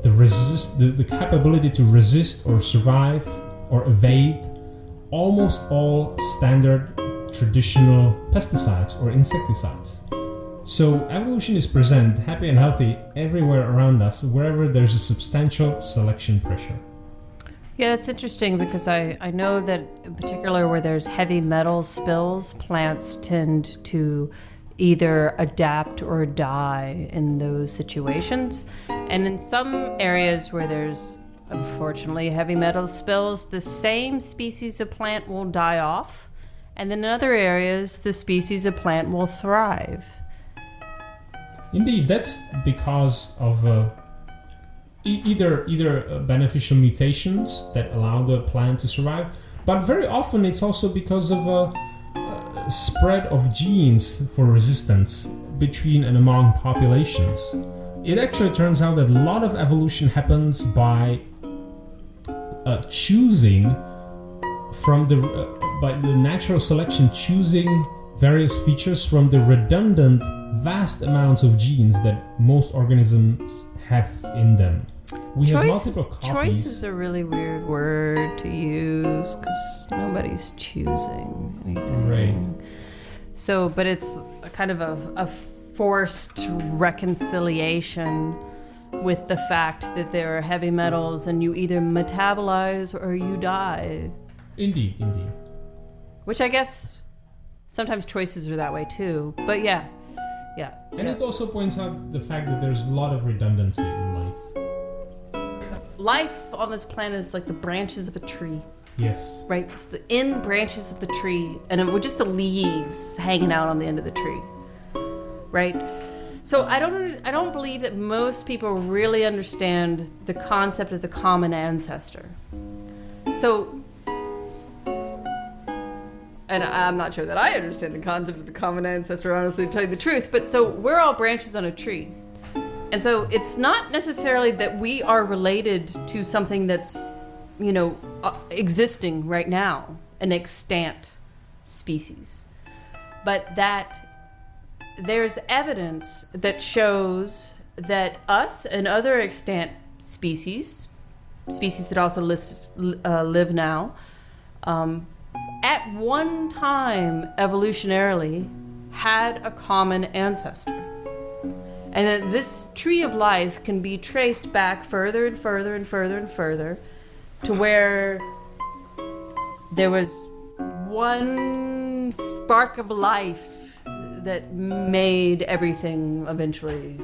the capability to resist or survive or evade almost all standard traditional pesticides or insecticides. So evolution is present, happy and healthy, everywhere around us, wherever there's a substantial selection pressure. Yeah, it's interesting because I know that in particular where there's heavy metal spills, plants tend to either adapt or die in those situations. And in some areas where there's unfortunately heavy metal spills, the same species of plant will die off. And then in other areas, the species of plant will thrive. Indeed, that's because of either beneficial mutations that allow the plant to survive, but very often it's also because of a spread of genes for resistance between and among populations. It actually turns out that a lot of evolution happens by choosing from by the natural selection, choosing various features from the redundant vast amounts of genes that most organisms have in them. We have multiple copies. Choice is a really weird word to use because nobody's choosing anything. Right. So, but it's a kind of a forced reconciliation with the fact that there are heavy metals and you either metabolize or you die. Indeed. Which I guess sometimes choices are that way too. But yeah. And it also points out the fact that there's a lot of redundancy in life. Life on this planet is like the branches of a tree. Yes. Right? It's the end branches of the tree and just the leaves hanging out on the end of the tree. Right? So I don't believe that most people really understand the concept of the common ancestor. So, and I'm not sure that I understand the concept of the common ancestor, honestly, to tell you the truth, but so we're all branches on a tree. And so it's not necessarily that we are related to something that's, existing right now, an extant species, but that there's evidence that shows that us and other extant species that also live now, at one time evolutionarily had a common ancestor. And that this tree of life can be traced back further and further and further and further to where there was one spark of life that made everything eventually.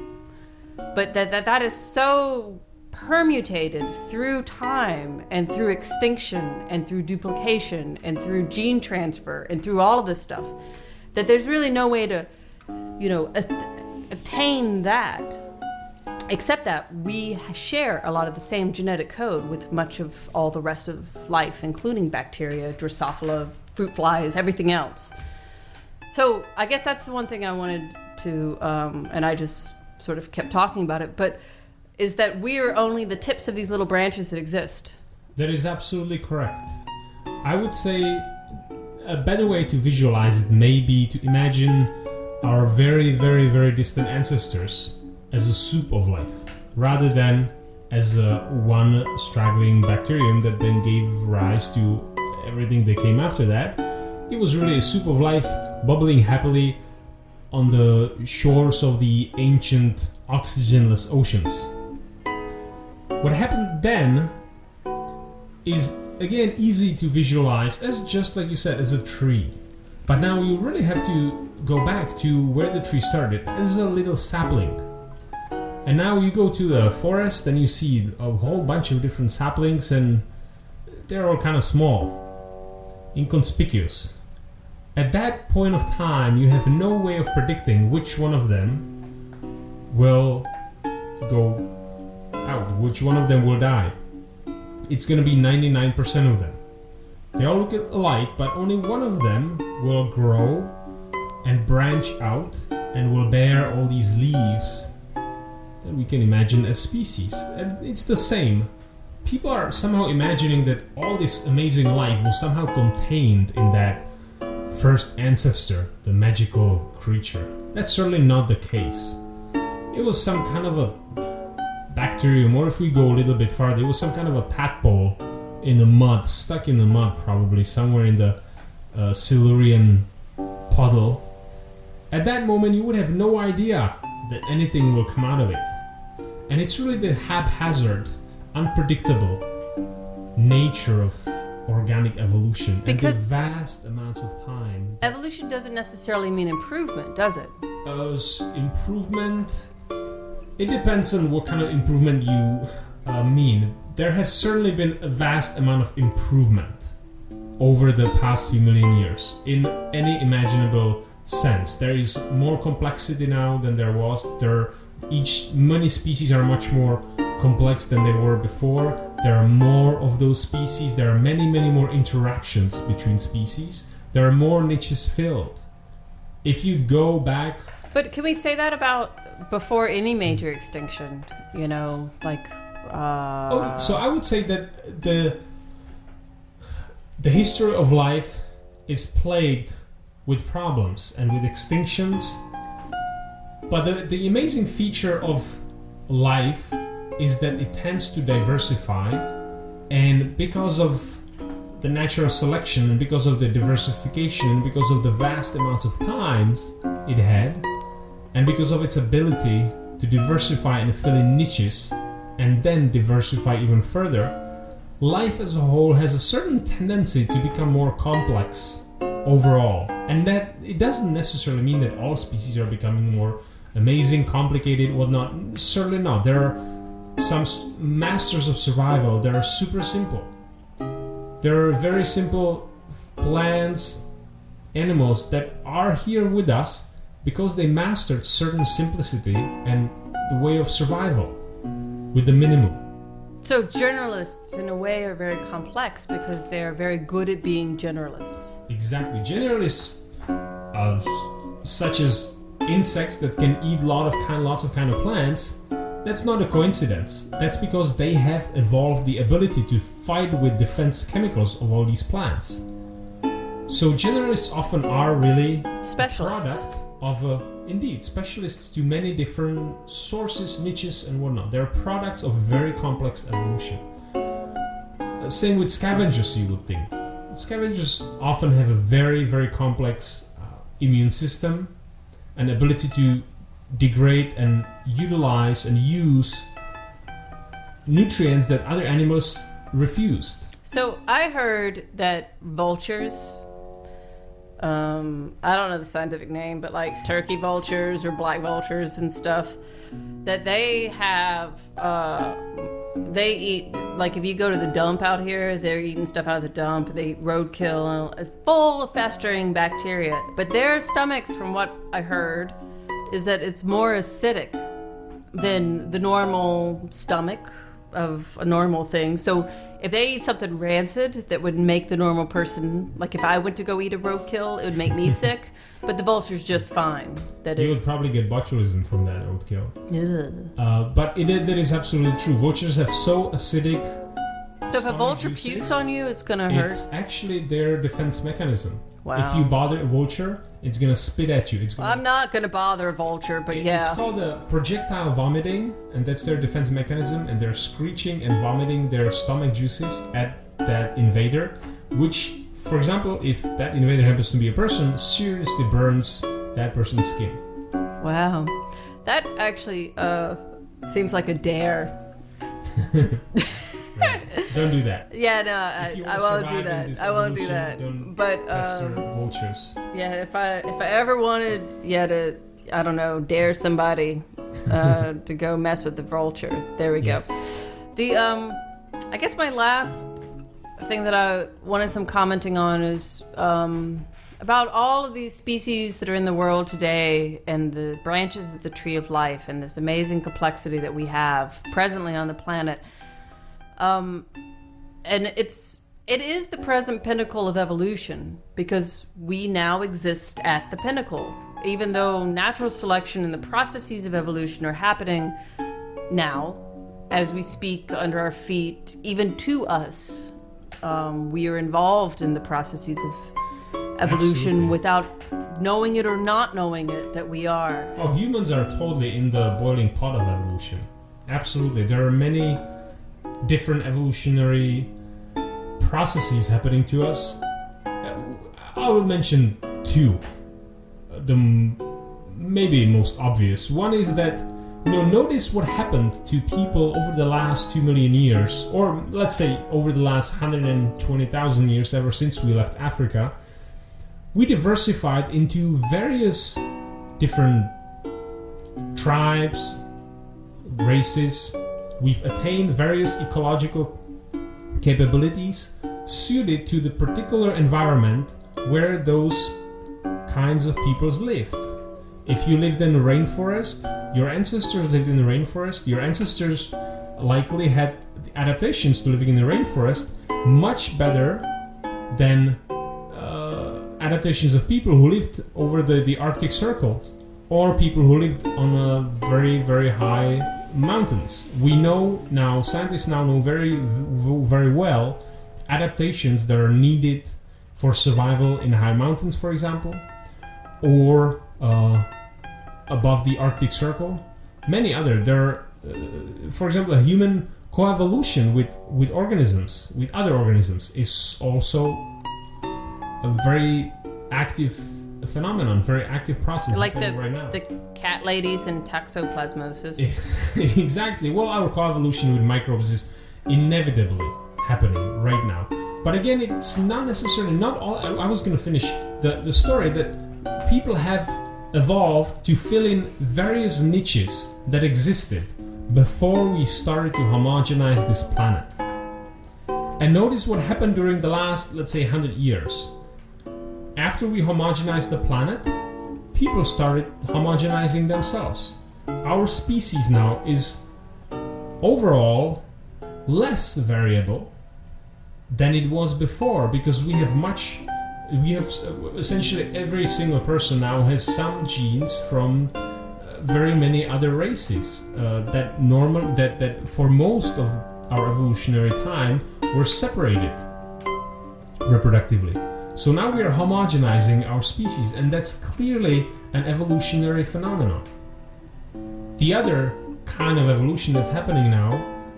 But that is so permutated through time and through extinction and through duplication and through gene transfer and through all of this stuff that there's really no way to, attain that, except that we share a lot of the same genetic code with much of all the rest of life, including bacteria, Drosophila, fruit flies, everything else. So I guess that's the one thing I wanted to, and I just sort of kept talking about it, but is that we are only the tips of these little branches that exist. That is absolutely correct. I would say a better way to visualize it may be to imagine our very, very, very distant ancestors as a soup of life, rather than as one straggling bacterium that then gave rise to everything that came after that. It was really a soup of life, bubbling happily on the shores of the ancient oxygenless oceans. What happened then is, again, easy to visualize as, just like you said, as a tree. But now you really have to go back to where the tree started, as a little sapling. And now you go to the forest and you see a whole bunch of different saplings, and they're all kind of small, inconspicuous. At that point of time, you have no way of predicting which one of them will go out, which one of them will die. It's going to be 99% of them. They all look alike, but only one of them will grow and branch out and will bear all these leaves that we can imagine as species. And it's the same. People are somehow imagining that all this amazing life was somehow contained in that first ancestor, the magical creature. That's certainly not the case. It was some kind of a bacterium, or if we go a little bit farther, it was some kind of a tadpole in the mud, stuck in the mud probably, somewhere in the Silurian puddle. at that moment you would have no idea that anything will come out of it. And it's really the haphazard, unpredictable nature of organic evolution Because and the vast amounts of time. evolution doesn't necessarily mean improvement, does it? Improvement, it depends on what kind of improvement you mean. There has certainly been a vast amount of improvement over the past few million years in any imaginable sense. There is more complexity now than there was. Many species are much more complex than they were before. There are more of those species. There are many more interactions between species. There are more niches filled. If you go back... But can we say that about before any major extinction? You know, like... So I would say that the history of life is plagued with problems and with extinctions. But the amazing feature of life is that it tends to diversify, and because of the natural selection, and because of the diversification, and because of the vast amounts of times it had, and because of its ability to diversify and fill in niches, and then diversify even further, life as a whole has a certain tendency to become more complex overall. And that it doesn't necessarily mean that all species are becoming more amazing, complicated, whatnot. Certainly not. There are some masters of survival that are super simple. There are very simple plants, animals that are here with us because they mastered certain simplicity and the way of survival with the minimum. So generalists, in a way, are very complex because they are very good at being generalists. Exactly. Generalists, such as insects that can eat lots of kind of plants, that's not a coincidence. That's because they have evolved the ability to fight with defense chemicals of all these plants. So generalists often are really Specialists. a product of indeed, specialists to many different sources, niches, and whatnot. They're products of very complex evolution. Same with scavengers, you would think. Scavengers often have a very complex immune system, an ability to degrade and utilize and use nutrients that other animals refused. So I heard that vultures, I don't know the scientific name, but like turkey vultures or black vultures and stuff, that they have, they eat, like if you go to the dump out here, they're eating stuff out of the dump, they eat roadkill, and full of festering bacteria. But their stomachs, from what I heard, is that it's more acidic than the normal stomach of a normal thing. So if they eat something rancid that would make the normal person, like if I went to go eat a roadkill, it would make me sick, but the vulture's just fine. You would probably get botulism from that roadkill. Yeah. But that is absolutely true. Vultures have so acidic. So if a vulture juices, pukes on you, it's gonna hurt? It's actually their defense mechanism. Wow. If you bother a vulture, it's gonna spit at you. I'm not gonna bother a vulture, but yeah. It's called projectile vomiting, and that's their defense mechanism, and they're screeching and vomiting their stomach juices at that invader, which, for example, if that invader happens to be a person, seriously burns that person's skin. Wow. That actually seems like a dare. Right. Don't do that. Yeah, no, I won't do that. I won't do that. But pester vultures. yeah, if I ever wanted, to, I don't know, dare somebody to go mess with the vulture, there we Yes. go. The I guess my last thing that I wanted some commenting on is about all of these species that are in the world today and the branches of the tree of life and this amazing complexity that we have presently on the planet. And it is the present pinnacle of evolution because we now exist at the pinnacle. Even though natural selection and the processes of evolution are happening now, as we speak under our feet, even to us, we are involved in the processes of evolution. Absolutely. Without knowing it or not knowing it, that we are. Oh, humans are totally in the boiling pot of evolution. Absolutely. There are many different evolutionary processes happening to us. I will mention two. The maybe most obvious. One is that, notice what happened to people over the last 2 million years, or let's say over the last 120,000 years, ever since we left Africa. We diversified into various different tribes, races. We've attained various ecological capabilities suited to the particular environment where those kinds of peoples lived. If you lived in the rainforest, your ancestors lived in the rainforest, your ancestors likely had adaptations to living in the rainforest much better than adaptations of people who lived over the Arctic Circle or people who lived on a very, very high mountains. We know now, scientists now know very, very well adaptations that are needed for survival in high mountains, for example, or above the Arctic Circle. Many other. There are, for example, a human coevolution with organisms, with other organisms, is also a very active phenomenon, very active process Like happening right now. the cat ladies and toxoplasmosis. Exactly. Well, our coevolution with microbes is inevitably happening right now. But again, it's not necessarily, not all. I was going to finish the story that people have evolved to fill in various niches that existed before we started to homogenize this planet. And notice what happened during the last, let's say, 100 years. After we homogenized the planet, people started homogenizing themselves. Our species now is overall less variable than it was before, because we have essentially every single person now has some genes from very many other races that for most of our evolutionary time were separated reproductively. So now we are homogenizing our species, and that's clearly an evolutionary phenomenon. The other kind of evolution that's happening now,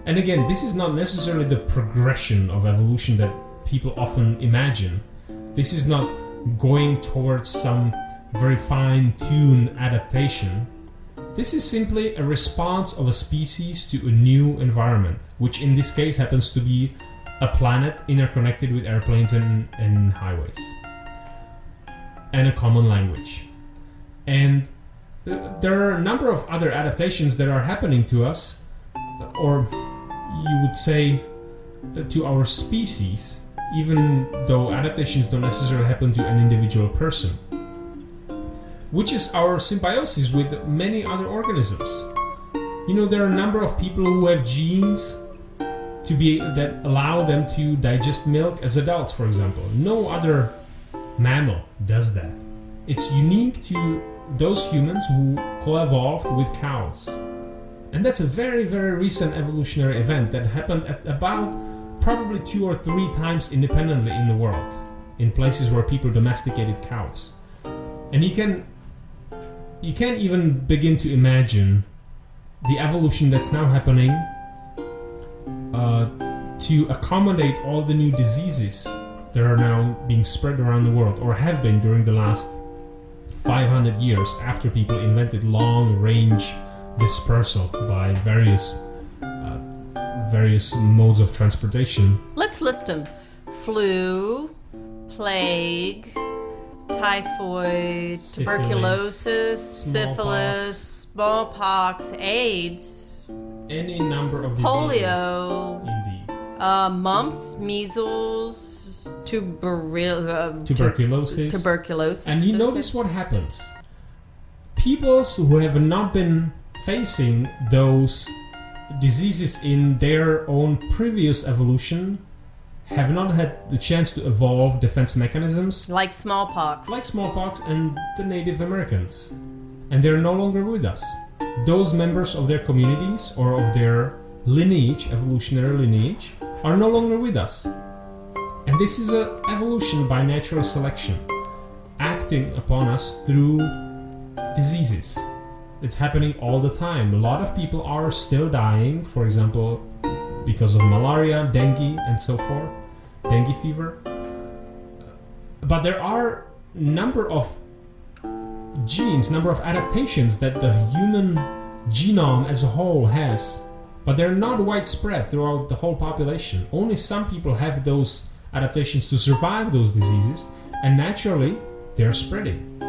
and again, this is not necessarily the progression of evolution that people often imagine. This is not going towards some very fine-tuned adaptation. This is simply a response of a species to a new environment, which in this case happens to be a planet interconnected with airplanes and highways, and a common language. And there are a number of other adaptations that are happening to us, or you would say to our species, even though adaptations don't necessarily happen to an individual person, which is our symbiosis with many other organisms. There are a number of people who have genes that allow them to digest milk as adults, for example. No other mammal does that. It's unique to those humans who co-evolved with cows. And that's a very, very recent evolutionary event that happened at about probably 2 or 3 times independently in the world, in places where people domesticated cows. And you can't even begin to imagine the evolution that's now happening to accommodate all the new diseases that are now being spread around the world, or have been during the last 500 years after people invented long-range dispersal by various modes of transportation. Let's list them: flu, plague, typhoid, tuberculosis, syphilis, smallpox, AIDS, any number of diseases. polio, Indeed. mumps, measles, tuberculosis. And you notice what happens. People who have not been facing those diseases in their own previous evolution have not had the chance to evolve defense mechanisms like smallpox and the Native Americans, and they're no longer with us. Those members of their communities or of their lineage, evolutionary lineage, are no longer with us. And this is an evolution by natural selection acting upon us through diseases. It's happening all the time. A lot of people are still dying, for example, because of malaria, dengue, and so forth, dengue fever. But there are a number of genes, number of adaptations that the human genome as a whole has, but they're not widespread throughout the whole population. Only some people have those adaptations to survive those diseases, and naturally they're spreading.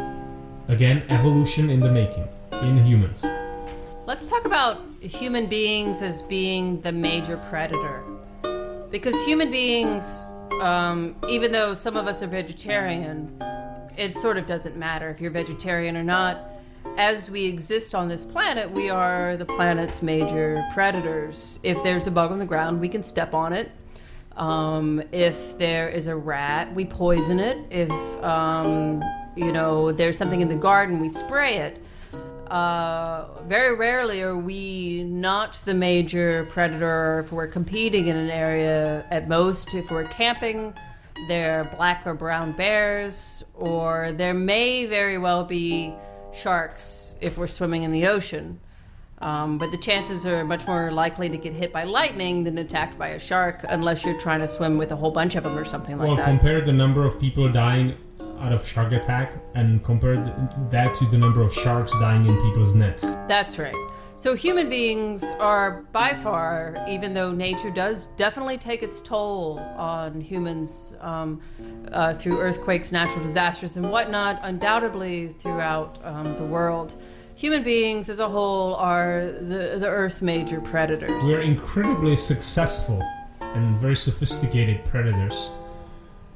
Again, evolution in the making in humans. Let's talk about human beings as being the major predator. Because human beings, even though some of us are vegetarian, it sort of doesn't matter if you're vegetarian or not. As we exist on this planet, we are the planet's major predators. If there's a bug on the ground, we can step on it. If there is a rat, we poison it. If there's something in the garden, we spray it. Very rarely are we not the major predator if we're competing in an area. At most, if we're camping, they're black or brown bears, or there may very well be sharks if we're swimming in the ocean. But the chances are much more likely to get hit by lightning than attacked by a shark, unless you're trying to swim with a whole bunch of them or something like that. Well, compare the number of people dying out of shark attack and compare that to the number of sharks dying in people's nets. That's right. So human beings are by far, even though nature does definitely take its toll on humans through earthquakes, natural disasters, and whatnot, undoubtedly throughout the world, human beings as a whole are the Earth's major predators. We're incredibly successful and very sophisticated predators.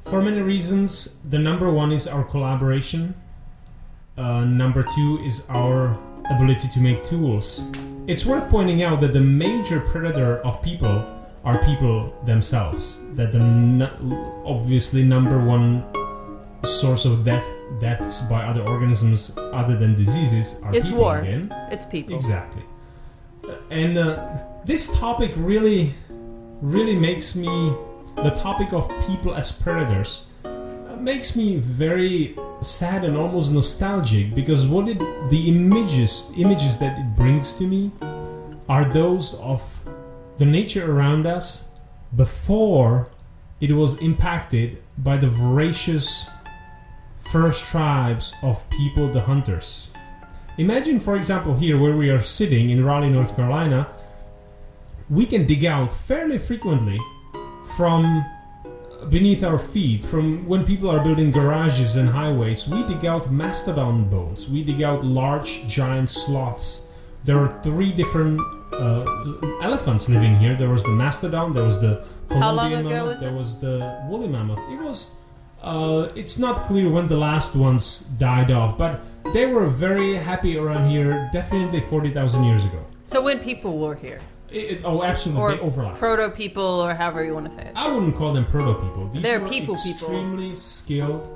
For many reasons. The number one is our collaboration. Number two is our ability to make tools. It's worth pointing out that the major predator of people are people themselves. That the obviously number one source of deaths by other organisms other than diseases are it's people war. again. It's people. Exactly. And this topic really makes me, the topic of people as predators, makes me very sad and almost nostalgic, because the images that it brings to me are those of the nature around us before it was impacted by the voracious first tribes of people, the hunters. Imagine, for example, here where we are sitting in Raleigh, North Carolina, we can dig out fairly frequently from beneath our feet, from when people are building garages and highways. We dig out mastodon bones, we dig out large giant sloths. There are 3 different elephants living here. There was the mastodon, there was the Colombian mammoth, there was the woolly mammoth. It's not clear when the last ones died off, but they were very happy around here, definitely 40,000 years ago. So when people were here? Absolutely, or they overlap. Proto-people, or however you want to say it. I wouldn't call them proto-people. They're were people. Extremely skilled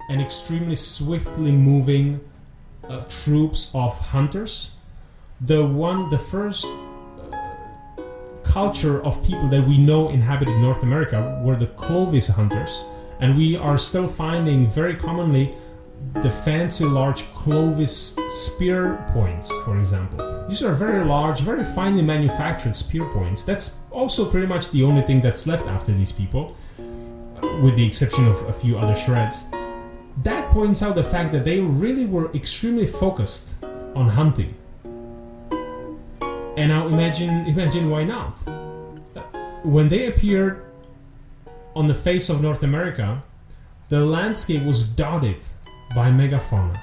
and extremely swiftly moving troops of hunters. The first culture of people that we know inhabited North America were the Clovis hunters, and we are still finding very commonly the fancy large Clovis spear points, for example. These are very large, very finely manufactured spear points. That's also pretty much the only thing that's left after these people, with the exception of a few other shreds. That points out the fact that they really were extremely focused on hunting. And now imagine why not? When they appeared on the face of North America, the landscape was dotted by megafauna.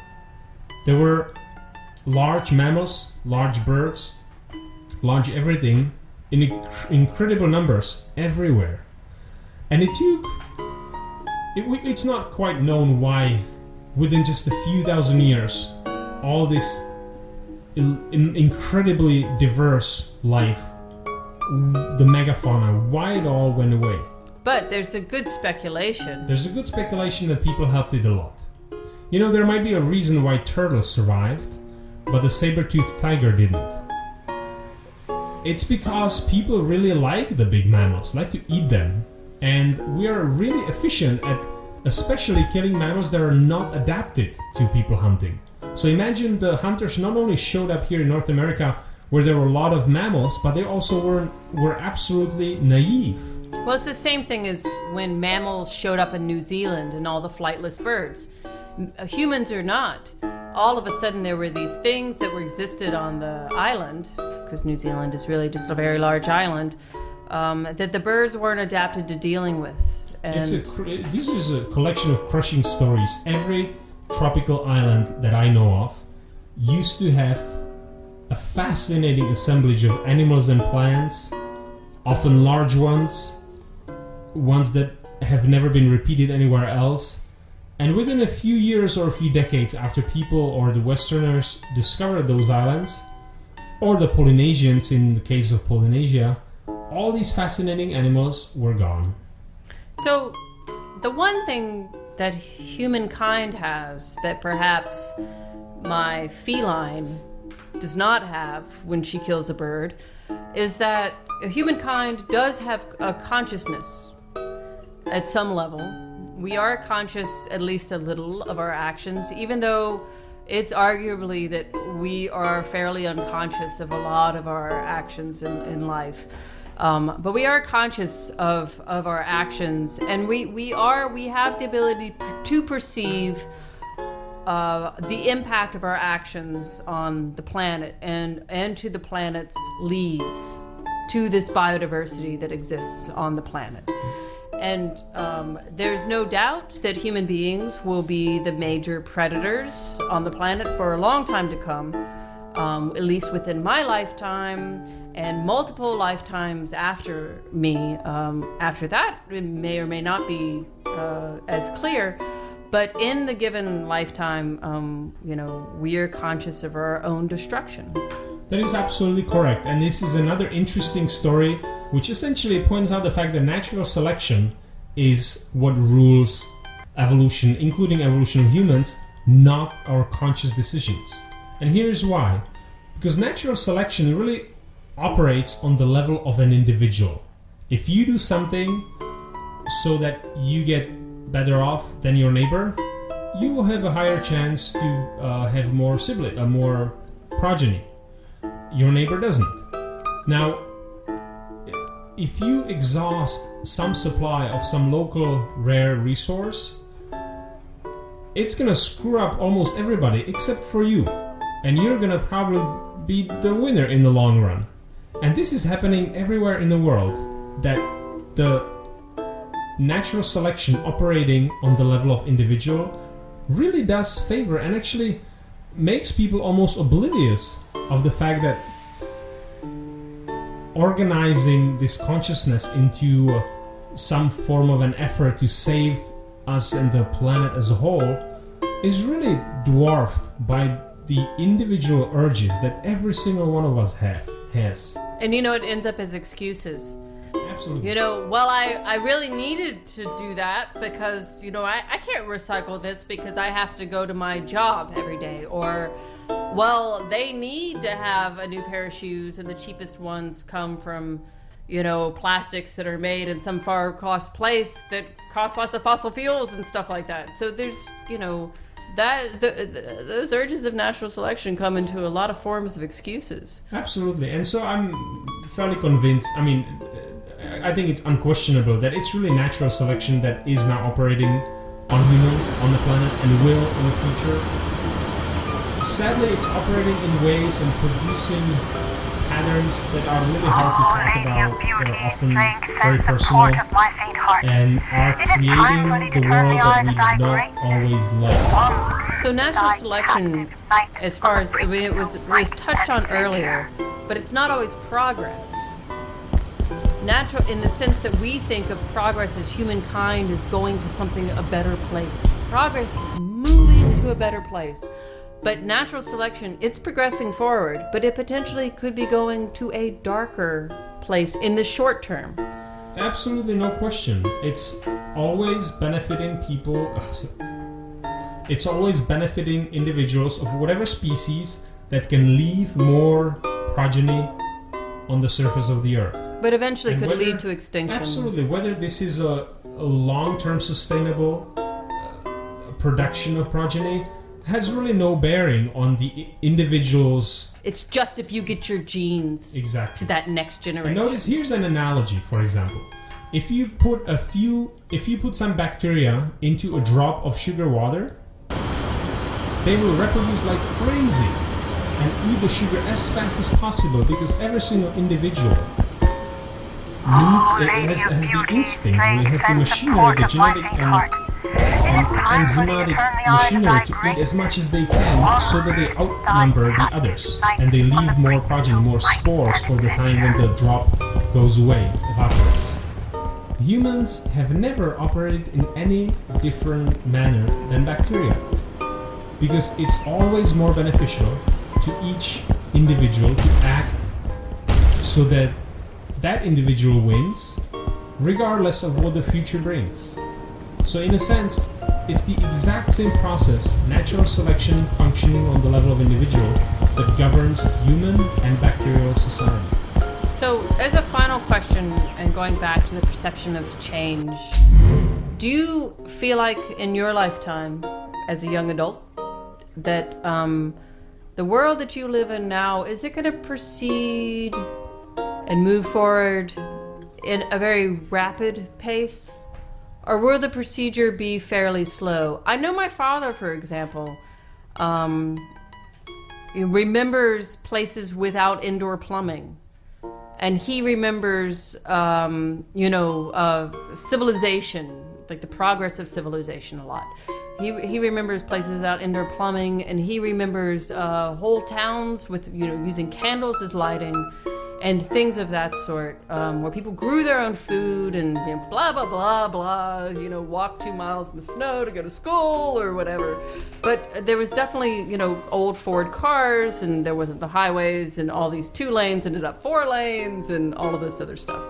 There were large mammals, large birds, large everything in incredible numbers everywhere. And it's not quite known why within just a few thousand years all this incredibly diverse life, the megafauna, why it all went away. But there's a good speculation. There's a good speculation that people helped it a lot. There might be a reason why turtles survived, but the saber-toothed tiger didn't. It's because people really like the big mammals, like to eat them. And we are really efficient at especially killing mammals that are not adapted to people hunting. So imagine the hunters not only showed up here in North America where there were a lot of mammals, but they also were absolutely naive. Well, it's the same thing as when mammals showed up in New Zealand and all the flightless birds. Humans are not. all of a sudden there were these things that existed on the island, because New Zealand is really just a very large island, that the birds weren't adapted to dealing with. And This is a collection of crushing stories. Every tropical island that I know of used to have a fascinating assemblage of animals and plants, often large ones that have never been repeated anywhere else. And within a few years or a few decades after people or the Westerners discovered those islands, or the Polynesians in the case of Polynesia, all these fascinating animals were gone. So, the one thing that humankind has that perhaps my feline does not have when she kills a bird is that humankind does have a consciousness at some level. We are conscious at least a little of our actions, even though it's arguably that we are fairly unconscious of a lot of our actions in life. But we are conscious of our actions, and we have the ability to perceive the impact of our actions on the planet and to the planet's leaves, to this biodiversity that exists on the planet. And there's no doubt that human beings will be the major predators on the planet for a long time to come, at least within my lifetime and multiple lifetimes after me. After that, it may or may not be as clear. But in the given lifetime, we are conscious of our own destruction. That is absolutely correct. And this is another interesting story which essentially points out the fact that natural selection is what rules evolution, including evolution of humans, not our conscious decisions. And here's why. Because natural selection really operates on the level of an individual. If you do something so that you get better off than your neighbor, you will have a higher chance to have more progeny. Your neighbor doesn't. Now, if you exhaust some supply of some local rare resource, it's gonna screw up almost everybody except for you. And you're gonna probably be the winner in the long run. And this is happening everywhere in the world, that the natural selection operating on the level of individual really does favor and actually makes people almost oblivious of the fact that organizing this consciousness into some form of an effort to save us and the planet as a whole is really dwarfed by the individual urges that every single one of us has. And it ends up as excuses. Absolutely. I really needed to do that because, I can't recycle this because I have to go to my job every day. Or, they need to have a new pair of shoes and the cheapest ones come from, plastics that are made in some far-cost place that cost lots of fossil fuels and stuff like that. So there's, those urges of natural selection come into a lot of forms of excuses. Absolutely. And so I'm fairly convinced, I think it's unquestionable that it's really natural selection that is now operating on humans, on the planet, and will in the future. Sadly, it's operating in ways and producing patterns that are really hard to talk about, that are often very personal, and are creating the world that we do not always like. So natural selection, as far as, it was touched on earlier, but it's not always progress. Natural in the sense that we think of progress as humankind is going to a better place. Progress is moving to a better place. But natural selection, it's progressing forward, but it potentially could be going to a darker place in the short term. Absolutely, no question. It's always benefiting people. It's always benefiting individuals of whatever species that can leave more progeny on the surface of the earth. But eventually could lead to extinction. Absolutely. Whether this is a long-term sustainable production of progeny has really no bearing on the individuals. It's just if you get your genes to that next generation. And notice, here's an analogy, for example. If you put some bacteria into a drop of sugar water, they will reproduce like crazy and eat the sugar as fast as possible, because every single individual has the instinct, really has the machinery, the genetic and enzymatic machinery to eat as much as they can, so that they outnumber the others and they leave more progeny, more spores for the time when the drop goes away, evaporates. Humans have never operated in any different manner than bacteria, because it's always more beneficial to each individual to act so that that individual wins, regardless of what the future brings. So in a sense, it's the exact same process, natural selection functioning on the level of individual, that governs human and bacterial society. So, as a final question, and going back to the perception of change, do you feel like in your lifetime, as a young adult, that the world that you live in now, is it going to proceed and move forward in a very rapid pace? Or will the procedure be fairly slow? I know my father, for example, remembers places without indoor plumbing. And he remembers, civilization, like the progress of civilization a lot. He remembers places without indoor plumbing, and he remembers whole towns with, using candles as lighting and things of that sort, where people grew their own food and blah, blah, blah, blah, walked 2 miles in the snow to go to school or whatever. But there was definitely, old Ford cars, and there wasn't the highways, and all these 2 lanes ended up 4 lanes and all of this other stuff.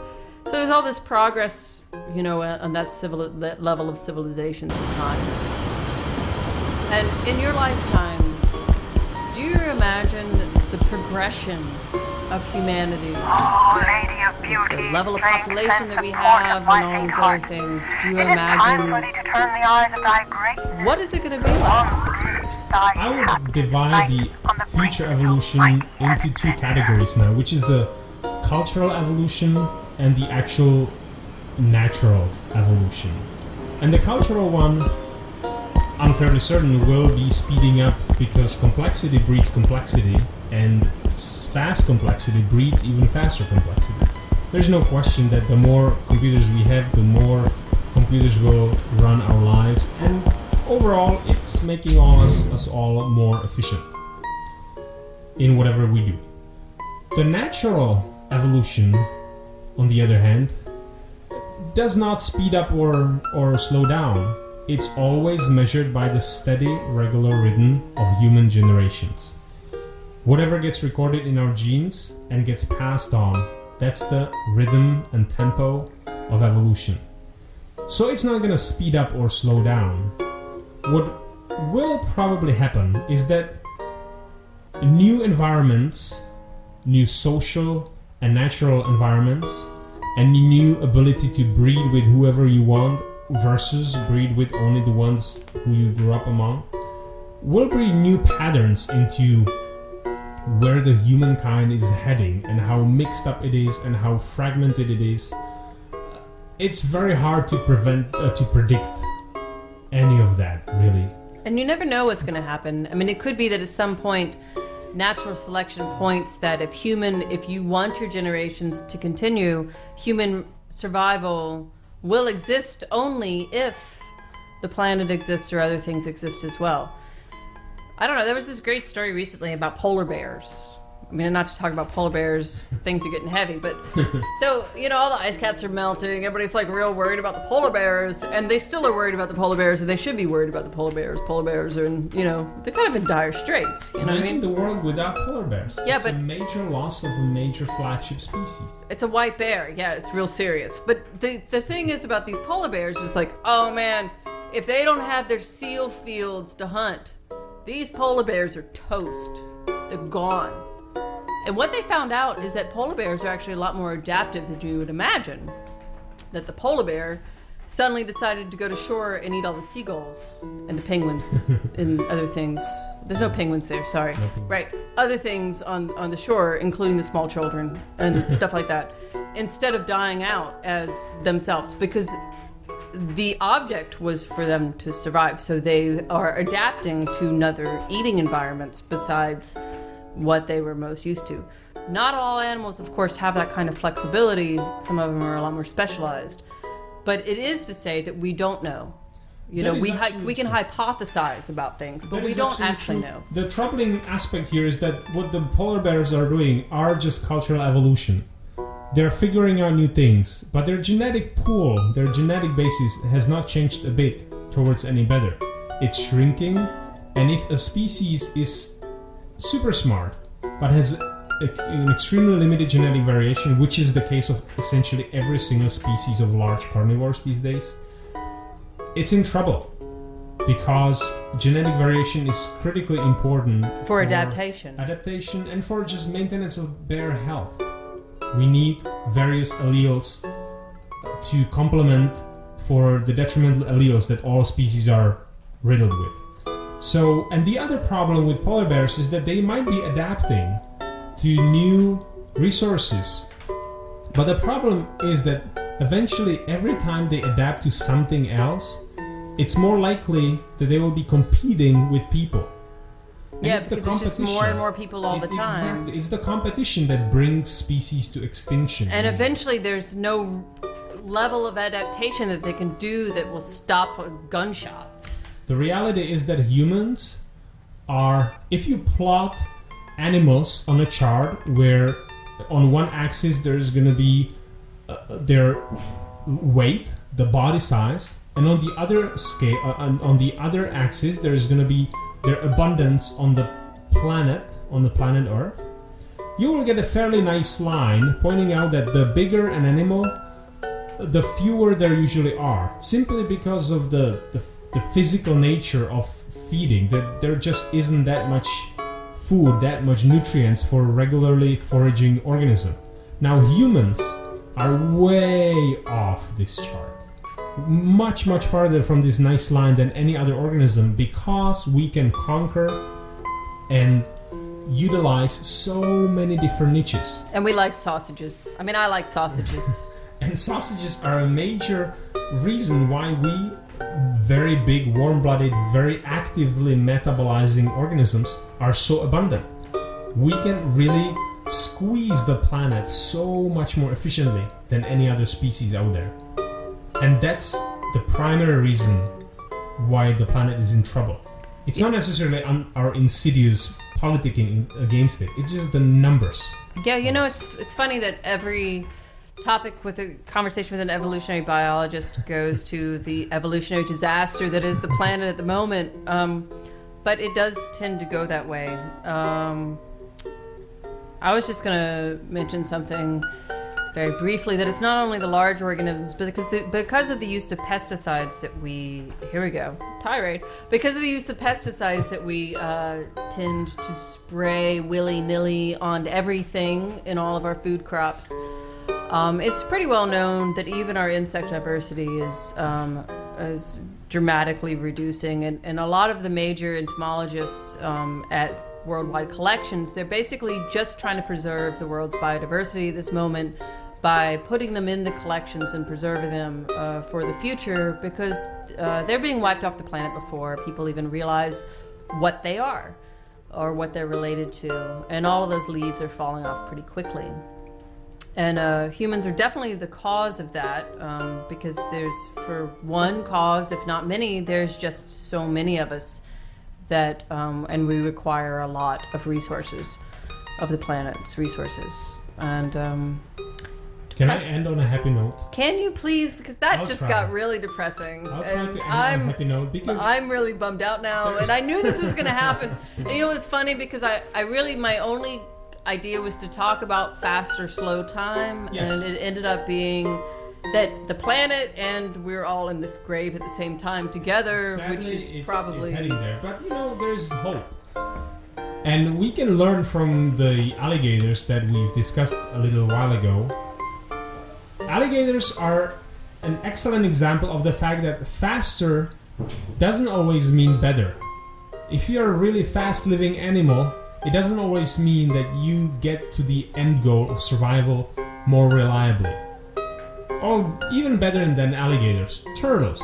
So there's all this progress, on that level of civilization at the time. And in your lifetime, do you imagine the progression of humanity, Lady of Beauty, the level of population that we have, and all these other things? Do you imagine what is it going to be like in 50 years? I would divide the future evolution into 2 categories now, which is the cultural evolution and the actual natural evolution. And the cultural one, I'm fairly certain, will be speeding up, because complexity breeds complexity, and fast complexity breeds even faster complexity. There's no question that the more computers we have, the more computers will run our lives, and overall it's making us all more efficient in whatever we do. The natural evolution, on the other hand, does not speed up or slow down. It's always measured by the steady, regular rhythm of human generations. Whatever gets recorded in our genes and gets passed on, that's the rhythm and tempo of evolution. So it's not going to speed up or slow down. What will probably happen is that new environments, new social and natural environments, and new ability to breed with whoever you want versus breed with only the ones who you grew up among, will breed new patterns into where the humankind is heading and how mixed up it is and how fragmented it is. It's very hard to predict any of that, really. And you never know what's going to happen. I mean, it could be that at some point, natural selection points that if you want your generations to continue, human survival will exist only if the planet exists or other things exist as well. I don't know, there was this great story recently about polar bears. I mean, not to talk about polar bears, things are getting heavy, but so, all the ice caps are melting, everybody's like real worried about the polar bears, and they still are worried about the polar bears, and they should be worried about the polar bears. Polar bears are in, they're kind of in dire straits, Imagine the world without polar bears. Yeah, it's a major loss of a major flagship species. It's a white bear, yeah, it's real serious. But the thing is about these polar bears was like, oh man, if they don't have their seal fields to hunt, these polar bears are toast. They're gone. And what they found out is that polar bears are actually a lot more adaptive than you would imagine. That the polar bear suddenly decided to go to shore and eat all the seagulls and the penguins and other things. There's no penguins there, sorry. No penguins. Right. Other things on the shore, including the small children and stuff like that, instead of dying out as themselves. Because the object was for them to survive. So they are adapting to other eating environments besides what they were most used to. Not all animals, of course, have that kind of flexibility. Some of them are a lot more specialized. But it is to say that we don't know. You know, we can hypothesize about things, but we don't actually know. The troubling aspect here is that what the polar bears are doing are just cultural evolution. They're figuring out new things, but their genetic pool, their genetic basis has not changed a bit towards any better. It's shrinking, and if a species is super smart, but has an extremely limited genetic variation, which is the case of essentially every single species of large carnivores these days, it's in trouble because genetic variation is critically important for adaptation and for just maintenance of bear health. We need various alleles to complement for the detrimental alleles that all species are riddled with. So, and the other problem with polar bears is that they might be adapting to new resources, but the problem is that eventually every time they adapt to something else, it's more likely that they will be competing with people. And yeah, because it's just more and more people all the time. Exactly. It's the competition that brings species to extinction. And eventually there's no level of adaptation that they can do that will stop a gunshot. The reality is that humans are, if you plot animals on a chart where on one axis there's going to be their weight, the body size, and on the other scale, on the other axis there's going to be their abundance on the planet Earth, you will get a fairly nice line pointing out that the bigger an animal, the fewer there usually are, simply because of the physical nature of feeding. That there just isn't that much food, that much nutrients for a regularly foraging organism. Now humans are way off this chart. Much farther from this nice line than any other organism, because we can conquer and utilize so many different niches. And we like sausages. I mean, I like sausages. And sausages are a major reason why we very big, warm-blooded, very actively metabolizing organisms are so abundant. We can really squeeze the planet so much more efficiently than any other species out there. And that's the primary reason why the planet is in trouble. It's not necessarily our insidious politicking against it. It's just the numbers. Yeah, you know, it's funny that every topic with a conversation with an evolutionary biologist goes to the evolutionary disaster that is the planet at the moment. But it does tend to go that way. I was just going to mention something very briefly, that it's not only the large organisms, but because of the use of pesticides that we... Here we go. Tirade. Because of the use of pesticides that we tend to spray willy-nilly on everything in all of our food crops, it's pretty well known that even our insect diversity is dramatically reducing. And a lot of the major entomologists at worldwide collections, they're basically just trying to preserve the world's biodiversity at this moment by putting them in the collections and preserving them for the future, because they're being wiped off the planet before people even realize what they are or what they're related to. And all of those leaves are falling off pretty quickly. And humans are definitely the cause of that, because there's, for one cause, if not many, there's just so many of us that, and we require a lot of resources, of the planet's resources. And can I end on a happy note? Can you please? Because that got really depressing. I'll try to end on a happy note, because I'm really bummed out now, and I knew this was going to happen. And you know, it's funny because I really, my only idea was to talk about fast or slow time, yes. And it ended up being that the planet and we're all in this grave at the same time together. Sadly, which is it's probably heading there. But you know, there's hope, and we can learn from the alligators that we've discussed a little while ago. Alligators are an excellent example of the fact that faster doesn't always mean better. If you're a really fast-living animal, it doesn't always mean that you get to the end goal of survival more reliably. even better than alligators, turtles.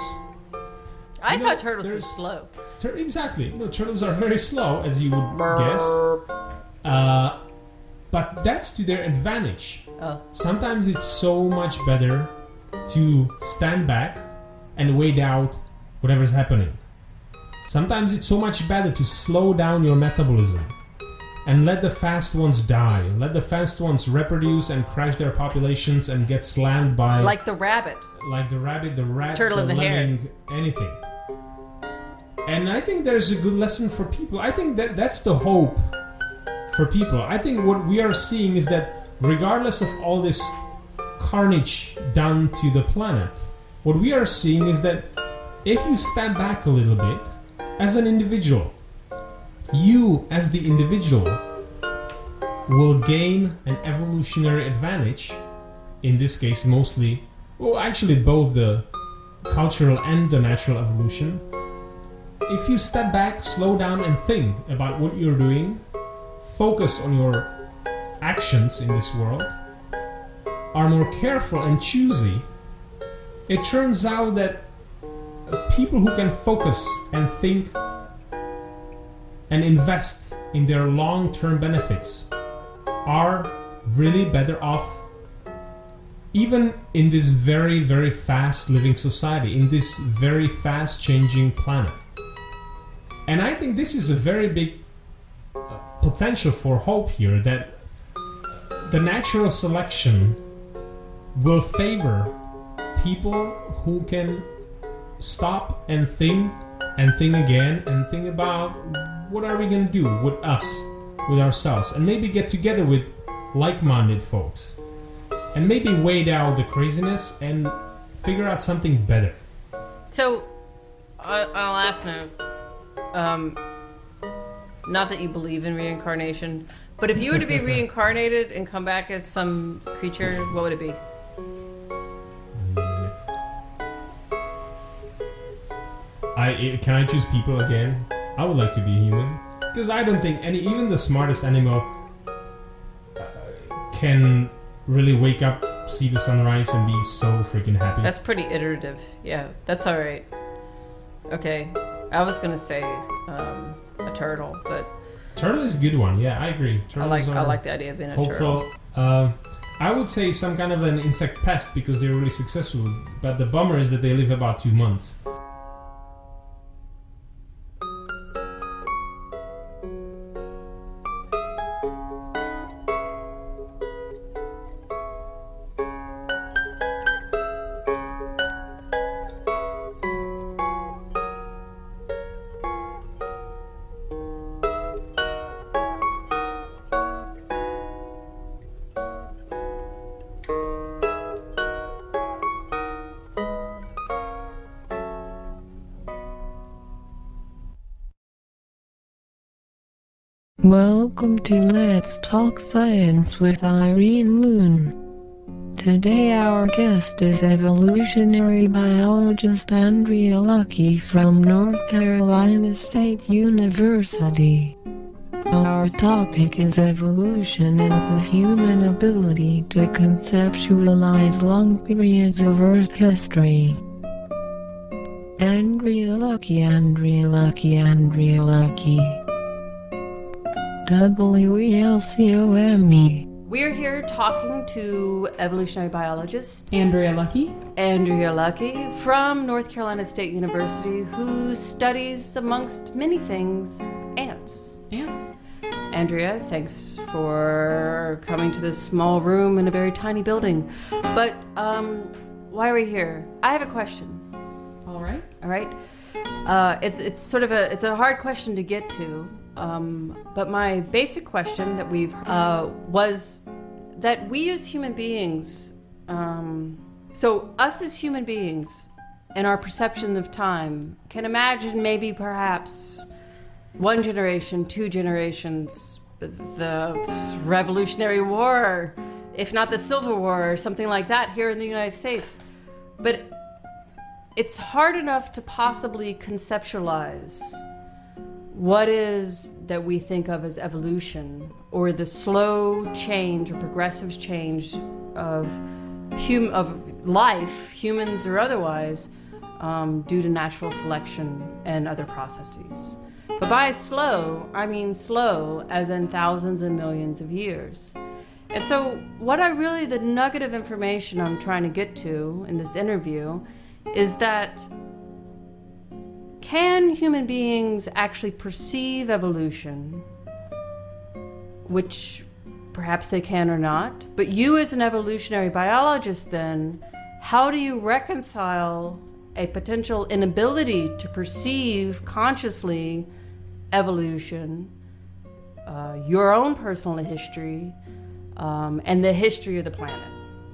I You know, thought turtles were there's- slow. Exactly. No, turtles are very slow, as you would guess. But that's to their advantage. Oh. Sometimes it's so much better to stand back and wait out whatever's happening. Sometimes it's so much better to slow down your metabolism and let the fast ones die. Let the fast ones reproduce and crash their populations and get slammed by... Like the rabbit. Like the rabbit, the rat, Turtle the and the hare. lemming, anything. And I think there's a good lesson for people. I think that's the hope for people. I think what we are seeing is that regardless of all this carnage done to the planet, what we are seeing is that if you step back a little bit, as an individual, you as the individual will gain an evolutionary advantage, in this case mostly, well actually both the cultural and the natural evolution. If you step back, slow down and think about what you're doing, focus on your actions in this world, are more careful and choosy, it turns out that people who can focus and think and invest in their long-term benefits are really better off, even in this very, very fast living society, in this very fast changing planet. And I think this is a very big potential for hope here, that the natural selection will favor people who can stop and think again and think about what are we going to do with us, with ourselves, and maybe get together with like-minded folks and maybe wait out the craziness and figure out something better. So, on a last note, not that you believe in reincarnation, but if you were to be reincarnated and come back as some creature, what would it be? Can I choose people again? I would like to be human, because I don't think even the smartest animal can really wake up, see the sunrise, and be so freaking happy. That's pretty iterative. Yeah, that's all right. Okay, I was gonna say a turtle, but turtle is a good one. Yeah, I agree. I like the idea of being a turtle. hopeful. I would say some kind of an insect pest because they're really successful. But the bummer is that they live about 2 months. Welcome to Let's Talk Science with Irene Moon. Today our guest is evolutionary biologist Andrea Lucky from North Carolina State University. Our topic is evolution and the human ability to conceptualize long periods of Earth history. Andrea Lucky. WELCOME. We're here talking to evolutionary biologist Andrea Lucky. Andrea Lucky from North Carolina State University, who studies, amongst many things, ants. Ants. Andrea, thanks for coming to this small room in a very tiny building. But why are we here? I have a question. All right. All right. It's sort of a hard question to get to. But my basic question that we've was that we as human beings, so us as human beings and our perception of time can imagine maybe perhaps one generation, 2 generations, the Revolutionary War, if not the Civil War or something like that here in the United States. But it's hard enough to possibly conceptualize what is that we think of as evolution, or the slow change or progressive change of life, humans or otherwise, due to natural selection and other processes. But by slow, I mean slow as in thousands and millions of years. And so the nugget of information I'm trying to get to in this interview is that can human beings actually perceive evolution? Which perhaps they can or not. But you as an evolutionary biologist then, how do you reconcile a potential inability to perceive consciously evolution, your own personal history, and the history of the planet?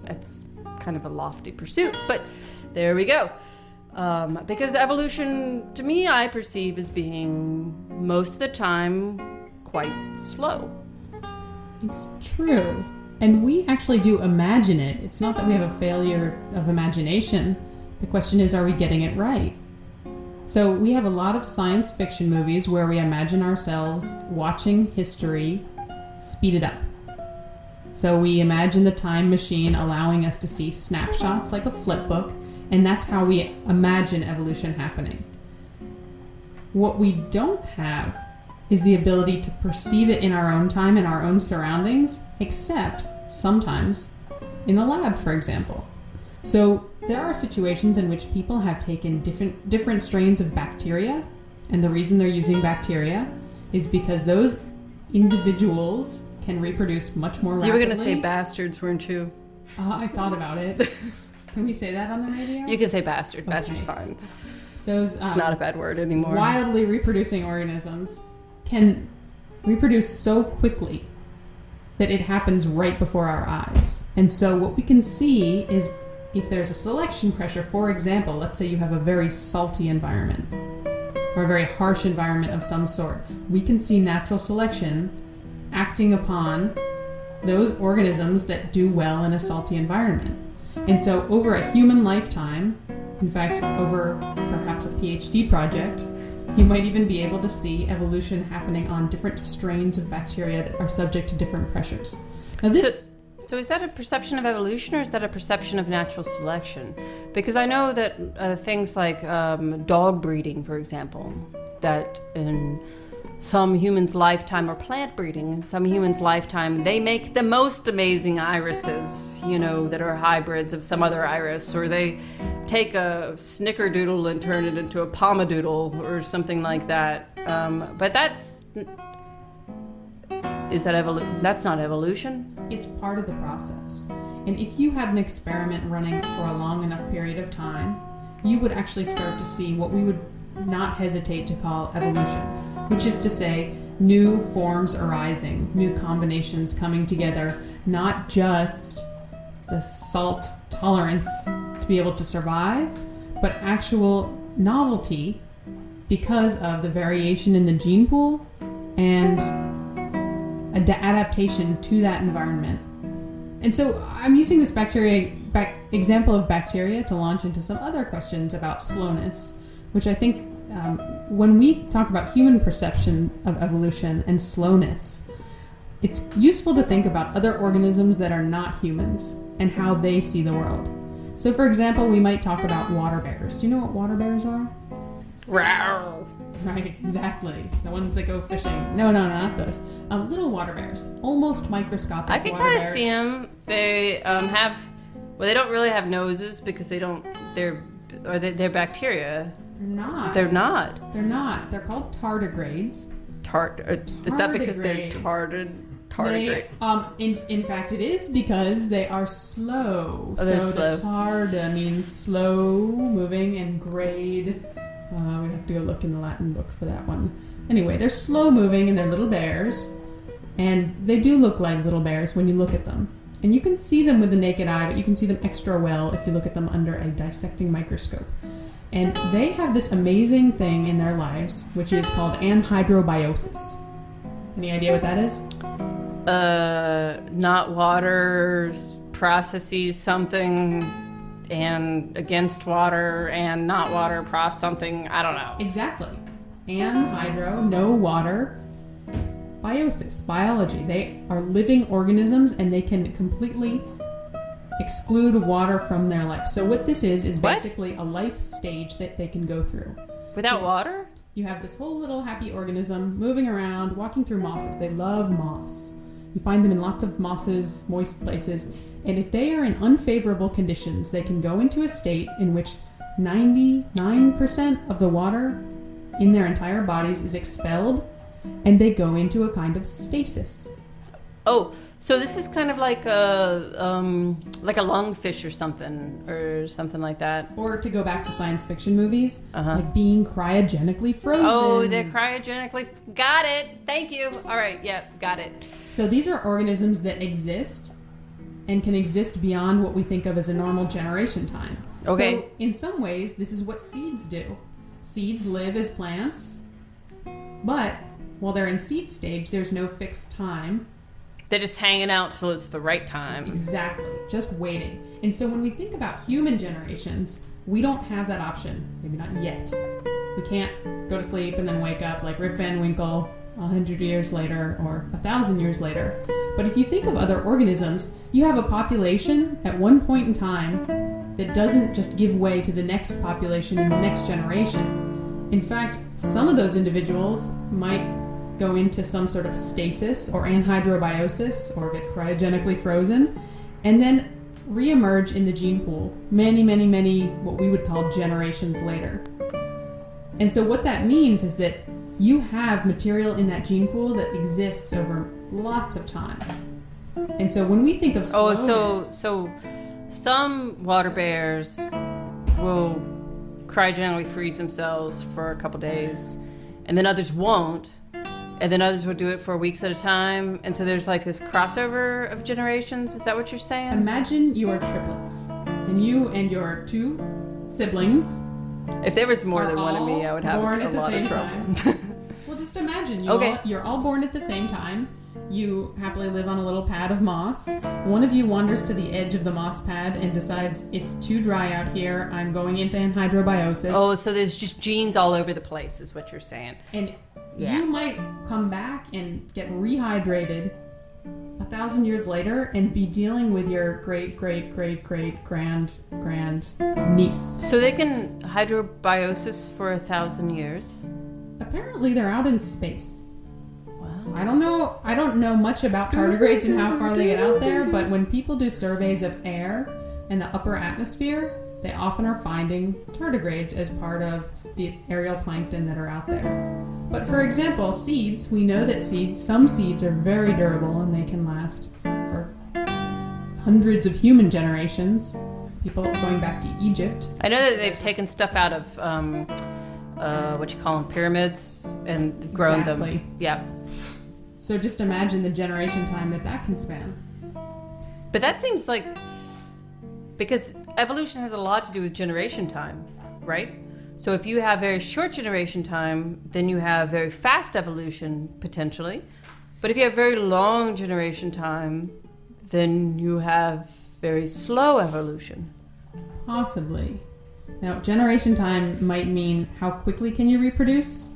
That's kind of a lofty pursuit, but there we go. Because evolution, to me, I perceive as being, most of the time, quite slow. It's true. And we actually do imagine it. It's not that we have a failure of imagination. The question is, are we getting it right? So we have a lot of science fiction movies where we imagine ourselves watching history speeded up. So we imagine the time machine allowing us to see snapshots like a flip book, and that's how we imagine evolution happening. What we don't have is the ability to perceive it in our own time, in our own surroundings, except sometimes in the lab, for example. So there are situations in which people have taken different strains of bacteria, and the reason they're using bacteria is because those individuals can reproduce much more rapidly. You were going to say bastards, weren't you? I thought about it. Can we say that on the radio? You can say bastard. Okay. Bastard's fine. Those It's not a bad word anymore. wildly reproducing organisms can reproduce so quickly that it happens right before our eyes. And so what we can see is if there's a selection pressure, for example, let's say you have a very salty environment or a very harsh environment of some sort, we can see natural selection acting upon those organisms that do well in a salty environment. And so over a human lifetime, in fact, over perhaps a PhD project, you might even be able to see evolution happening on different strains of bacteria that are subject to different pressures. Now this... So is that a perception of evolution or is that a perception of natural selection? Because I know that things like dog breeding, for example, that in some humans' lifetime, or plant breeding, in some humans' lifetime, they make the most amazing irises, that are hybrids of some other iris, or they take a snickerdoodle and turn it into a pomadoodle or something like that. But that's not evolution? It's part of the process. And if you had an experiment running for a long enough period of time, you would actually start to see what we would not hesitate to call evolution, which is to say new forms arising, new combinations coming together, not just the salt tolerance to be able to survive, but actual novelty because of the variation in the gene pool and adaptation to that environment. And so I'm using this example of bacteria to launch into some other questions about slowness, which I think when we talk about human perception of evolution and slowness, it's useful to think about other organisms that are not humans and how they see the world. So for example, we might talk about water bears. Do you know what water bears are? Rawr. Right, exactly. The ones that go fishing. No, not those. Little water bears, almost microscopic. I can kind of see them. They they don't really have noses because they're bacteria. They're not. They're not. They're not. They're called tardigrades. Is that because they're tardigrade? In fact, it is because they are slow. Oh, they're so slow. The tarda means slow moving, and grade. We'd have to go look in the Latin book for that one. Anyway, they're slow moving and they're little bears, and they do look like little bears when you look at them. And you can see them with the naked eye, but you can see them extra well if you look at them under a dissecting microscope. And they have this amazing thing in their lives, which is called anhydrobiosis. Any idea what that is? Not water processes something, and against water, and not water process something. I don't know. Exactly. Anhydro, no water. Biosis, biology. They are living organisms, and they can completely exclude water from their life. So what this is What? basically a life stage that they can go through. Without So- water? You have this whole little happy organism moving around, walking through mosses. They love moss. You find them in lots of mosses, moist places. And if they are in unfavorable conditions, they can go into a state in which 99% of the water in their entire bodies is expelled, and they go into a kind of stasis. Oh, so this is kind of like a lungfish or something like that. Or to go back to science fiction movies, Uh-huh. like being cryogenically frozen. Oh, they're cryogenically. Got it. Thank you. All right. Yep. Got it. So these are organisms that exist and can exist beyond what we think of as a normal generation time. Okay. So in some ways, this is what seeds do. Seeds live as plants, but while they're in seed stage, there's no fixed time. They're just hanging out till it's the right time. Exactly, just waiting. And so when we think about human generations, we don't have that option. Maybe not yet. We can't go to sleep and then wake up like Rip Van Winkle 100 years later or 1,000 years later. But if you think of other organisms, you have a population at one point in time that doesn't just give way to the next population in the next generation. In fact, some of those individuals might go into some sort of stasis or anhydrobiosis or get cryogenically frozen and then reemerge in the gene pool many, many, many what we would call generations later. And so what that means is that you have material in that gene pool that exists over lots of time. And so when we think of Oh, slowness, so some water bears will cryogenically freeze themselves for a couple days, and then others won't, and then others will do it for weeks at a time, and so there's like this crossover of generations. Is that what you're saying? imagine you are triplets, and you and your two siblings If there was more are than one of me, I would have born a at the lot same of trouble. time. Well, just imagine you're all born at the same time. You happily live on a little pad of moss. One of you wanders to the edge of the moss pad and decides it's too dry out here. I'm going into anhydrobiosis. Oh, so there's just genes all over the place, is what you're saying. And Yeah. you might come back and get rehydrated 1,000 years later and be dealing with your great grand niece. So they can hydrobiosis for 1,000 years. Apparently they're out in space. Wow. I don't know much about tardigrades and how far they get out there, but when people do surveys of air and the upper atmosphere, they often are finding tardigrades as part of the aerial plankton that are out there. But for example, seeds, we know that some seeds are very durable and they can last for hundreds of human generations. People going back to Egypt. I know that they've taken stuff out of what you call them, pyramids, and grown Exactly. them. Yeah. So just imagine the generation time that can span. But that seems like, because evolution has a lot to do with generation time, right? So if you have very short generation time, then you have very fast evolution potentially. But if you have very long generation time, then you have very slow evolution. Possibly. Now, generation time might mean how quickly can you reproduce?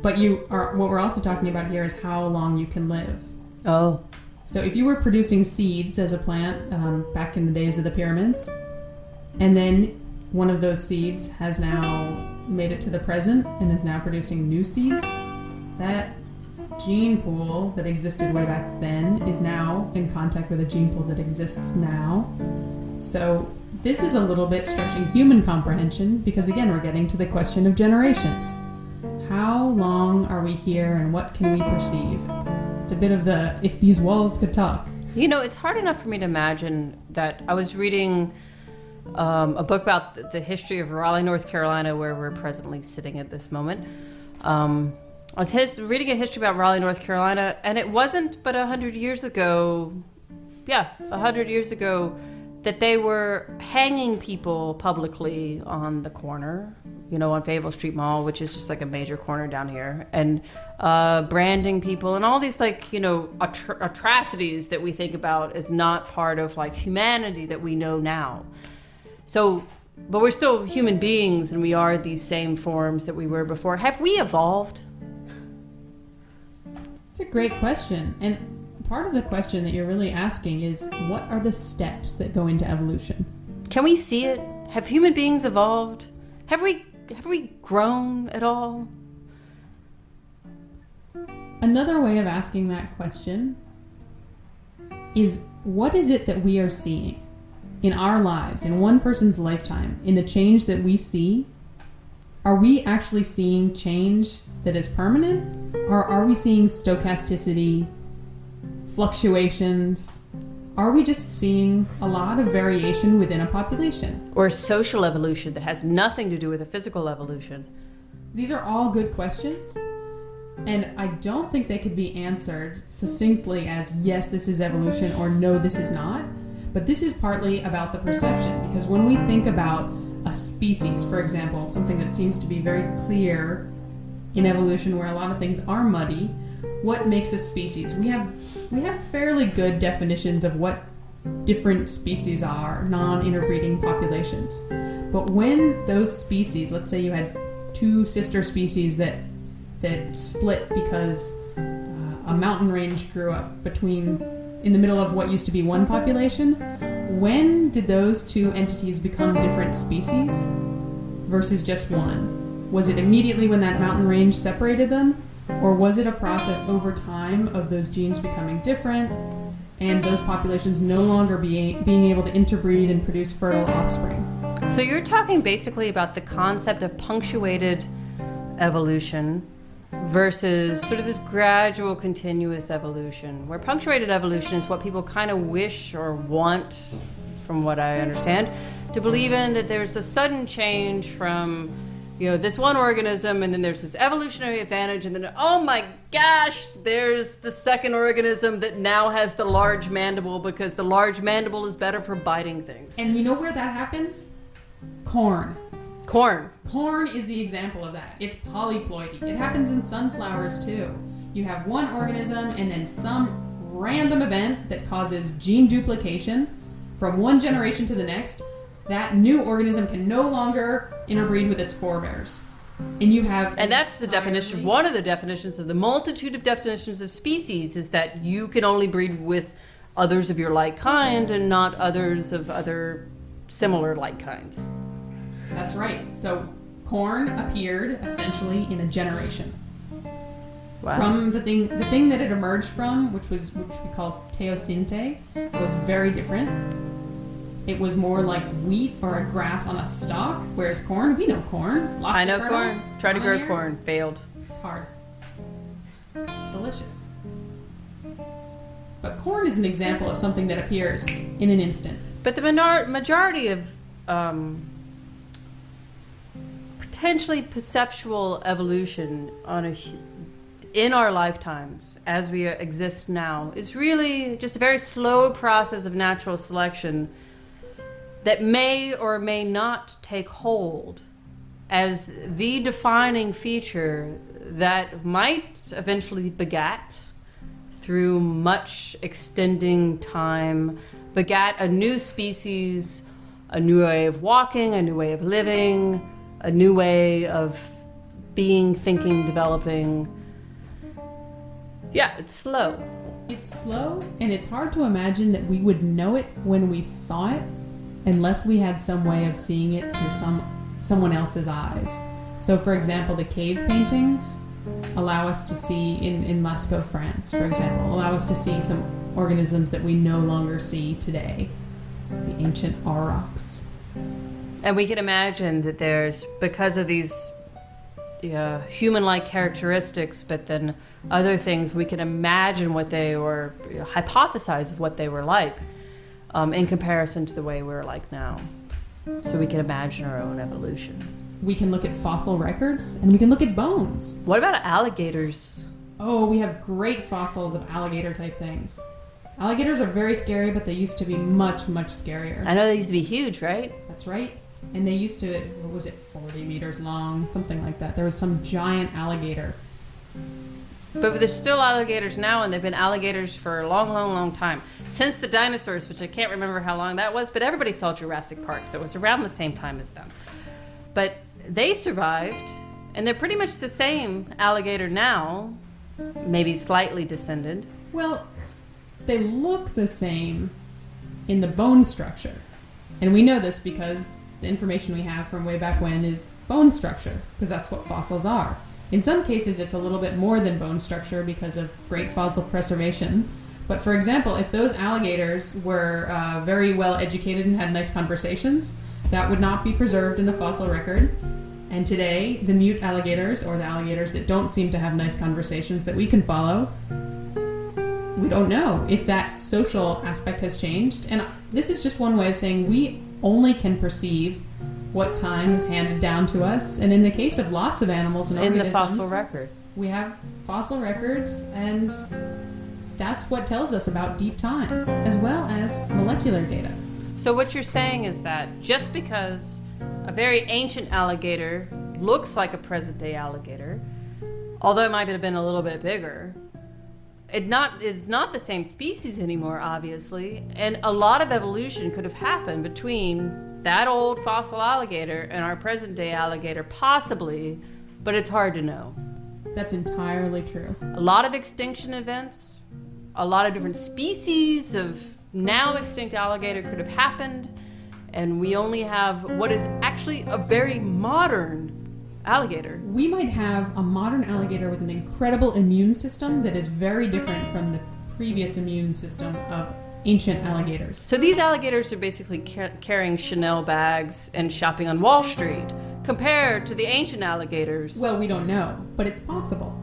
But what we're also talking about here is how long you can live. Oh. So if you were producing seeds as a plant back in the days of the pyramids, and then one of those seeds has now made it to the present and is now producing new seeds, that gene pool that existed way back then is now in contact with a gene pool that exists now. So this is a little bit stretching human comprehension because, again, we're getting to the question of generations. How long are we here and what can we perceive? It's a bit of the if these walls could talk. You know, it's hard enough for me to imagine that. I was reading a book about the history of Raleigh, North Carolina, where we're presently sitting at this moment. I was reading a history about Raleigh, North Carolina, and it wasn't but 100 years ago, 100 years ago, that they were hanging people publicly on the corner, on Fayetteville Street Mall, which is just like a major corner down here, and branding people and all these atrocities that we think about as not part of humanity that we know now. So, but we're still human beings and we are these same forms that we were before. Have we evolved? It's a great question. And part of the question that you're really asking is, what are the steps that go into evolution? Can we see it? Have human beings evolved? Have we grown at all? Another way of asking that question is, what is it that we are seeing in our lives, in one person's lifetime, in the change that we see? Are we actually seeing change that is permanent? Or are we seeing stochasticity, fluctuations? Are we just seeing a lot of variation within a population? Or social evolution that has nothing to do with a physical evolution? These are all good questions, and I don't think they could be answered succinctly as yes, this is evolution, or no, this is not. But this is partly about the perception, because when we think about a species, for example, something that seems to be very clear in evolution where a lot of things are muddy, what makes a species? We have fairly good definitions of what different species are, non-interbreeding populations. But when those species, let's say you had two sister species that split because a mountain range grew up in the middle of what used to be one population, when did those two entities become different species versus just one? Was it immediately when that mountain range separated them? Or was it a process over time of those genes becoming different and those populations no longer being able to interbreed and produce fertile offspring? So you're talking basically about the concept of punctuated evolution versus sort of this gradual continuous evolution, where punctuated evolution is what people kind of wish or want, from what I understand, to believe in, that there's a sudden change from this one organism, and then there's this evolutionary advantage, and then, oh my gosh, there's the second organism that now has the large mandible because the large mandible is better for biting things. And you know where that happens? Corn. Corn is the example of that. It's polyploidy. It happens in sunflowers too. You have one organism and then some random event that causes gene duplication from one generation to the next. That new organism can no longer interbreed with its forebears. And that's the definition. One of the definitions of the multitude of definitions of species is that you can only breed with others of your like kind and not others of other similar like kinds. That's right. So corn appeared essentially in a generation. Wow. From the thing that it emerged from, which we call teosinte, was very different. It was more like wheat or a grass on a stalk, whereas corn, we know corn. I know corn. Tried to grow corn, failed. It's hard. It's delicious. But corn is an example of something that appears in an instant. But the majority of potentially perceptual evolution in our lifetimes, as we exist now, is really just a very slow process of natural selection that may or may not take hold as the defining feature that might eventually begat, through much extending time, begat a new species, a new way of walking, a new way of living, a new way of being, thinking, developing. Yeah, it's slow. It's slow, and it's hard to imagine that we would know it when we saw it unless we had some way of seeing it through someone else's eyes. So, for example, the cave paintings allow us to see, in Lascaux, France, for example, allow us to see some organisms that we no longer see today, the ancient aurochs. And we can imagine that there's, because of these human-like characteristics, but then other things, we can imagine what they were, hypothesize what they were like in comparison to the way we're like now. So we can imagine our own evolution. We can look at fossil records, and we can look at bones. What about alligators? Oh, we have great fossils of alligator-type things. Alligators are very scary, but they used to be much, much scarier. I know they used to be huge, right? That's right. And they used to, what was it, 40 meters long, something like that. There was some giant alligator. But there's still alligators now, and they've been alligators for a long, long, long time. Since the dinosaurs, which I can't remember how long that was, but everybody saw Jurassic Park, so it was around the same time as them. But they survived, and they're pretty much the same alligator now, maybe slightly descended. Well, they look the same in the bone structure. And we know this because the information we have from way back when is bone structure, because that's what fossils are. In some cases, it's a little bit more than bone structure because of great fossil preservation. But for example, if those alligators were very well educated and had nice conversations, that would not be preserved in the fossil record. And today, the mute alligators, or the alligators that don't seem to have nice conversations that we can follow, we don't know if that social aspect has changed. And this is just one way of saying we only can perceive what time is handed down to us. And in the case of lots of animals and organisms, in the fossil record, we have fossil records, and that's what tells us about deep time, as well as molecular data. So what you're saying is that just because a very ancient alligator looks like a present-day alligator, although it might have been a little bit bigger, it's not the same species anymore, obviously, and a lot of evolution could have happened between that old fossil alligator and our present-day alligator, possibly, but it's hard to know. That's entirely true. A lot of extinction events, a lot of different species of now extinct alligator could have happened, and we only have what is actually a very modern alligator. We might have a modern alligator with an incredible immune system that is very different from the previous immune system of ancient alligators. So these alligators are basically carrying Chanel bags and shopping on Wall Street, compared to the ancient alligators. Well, we don't know, but it's possible.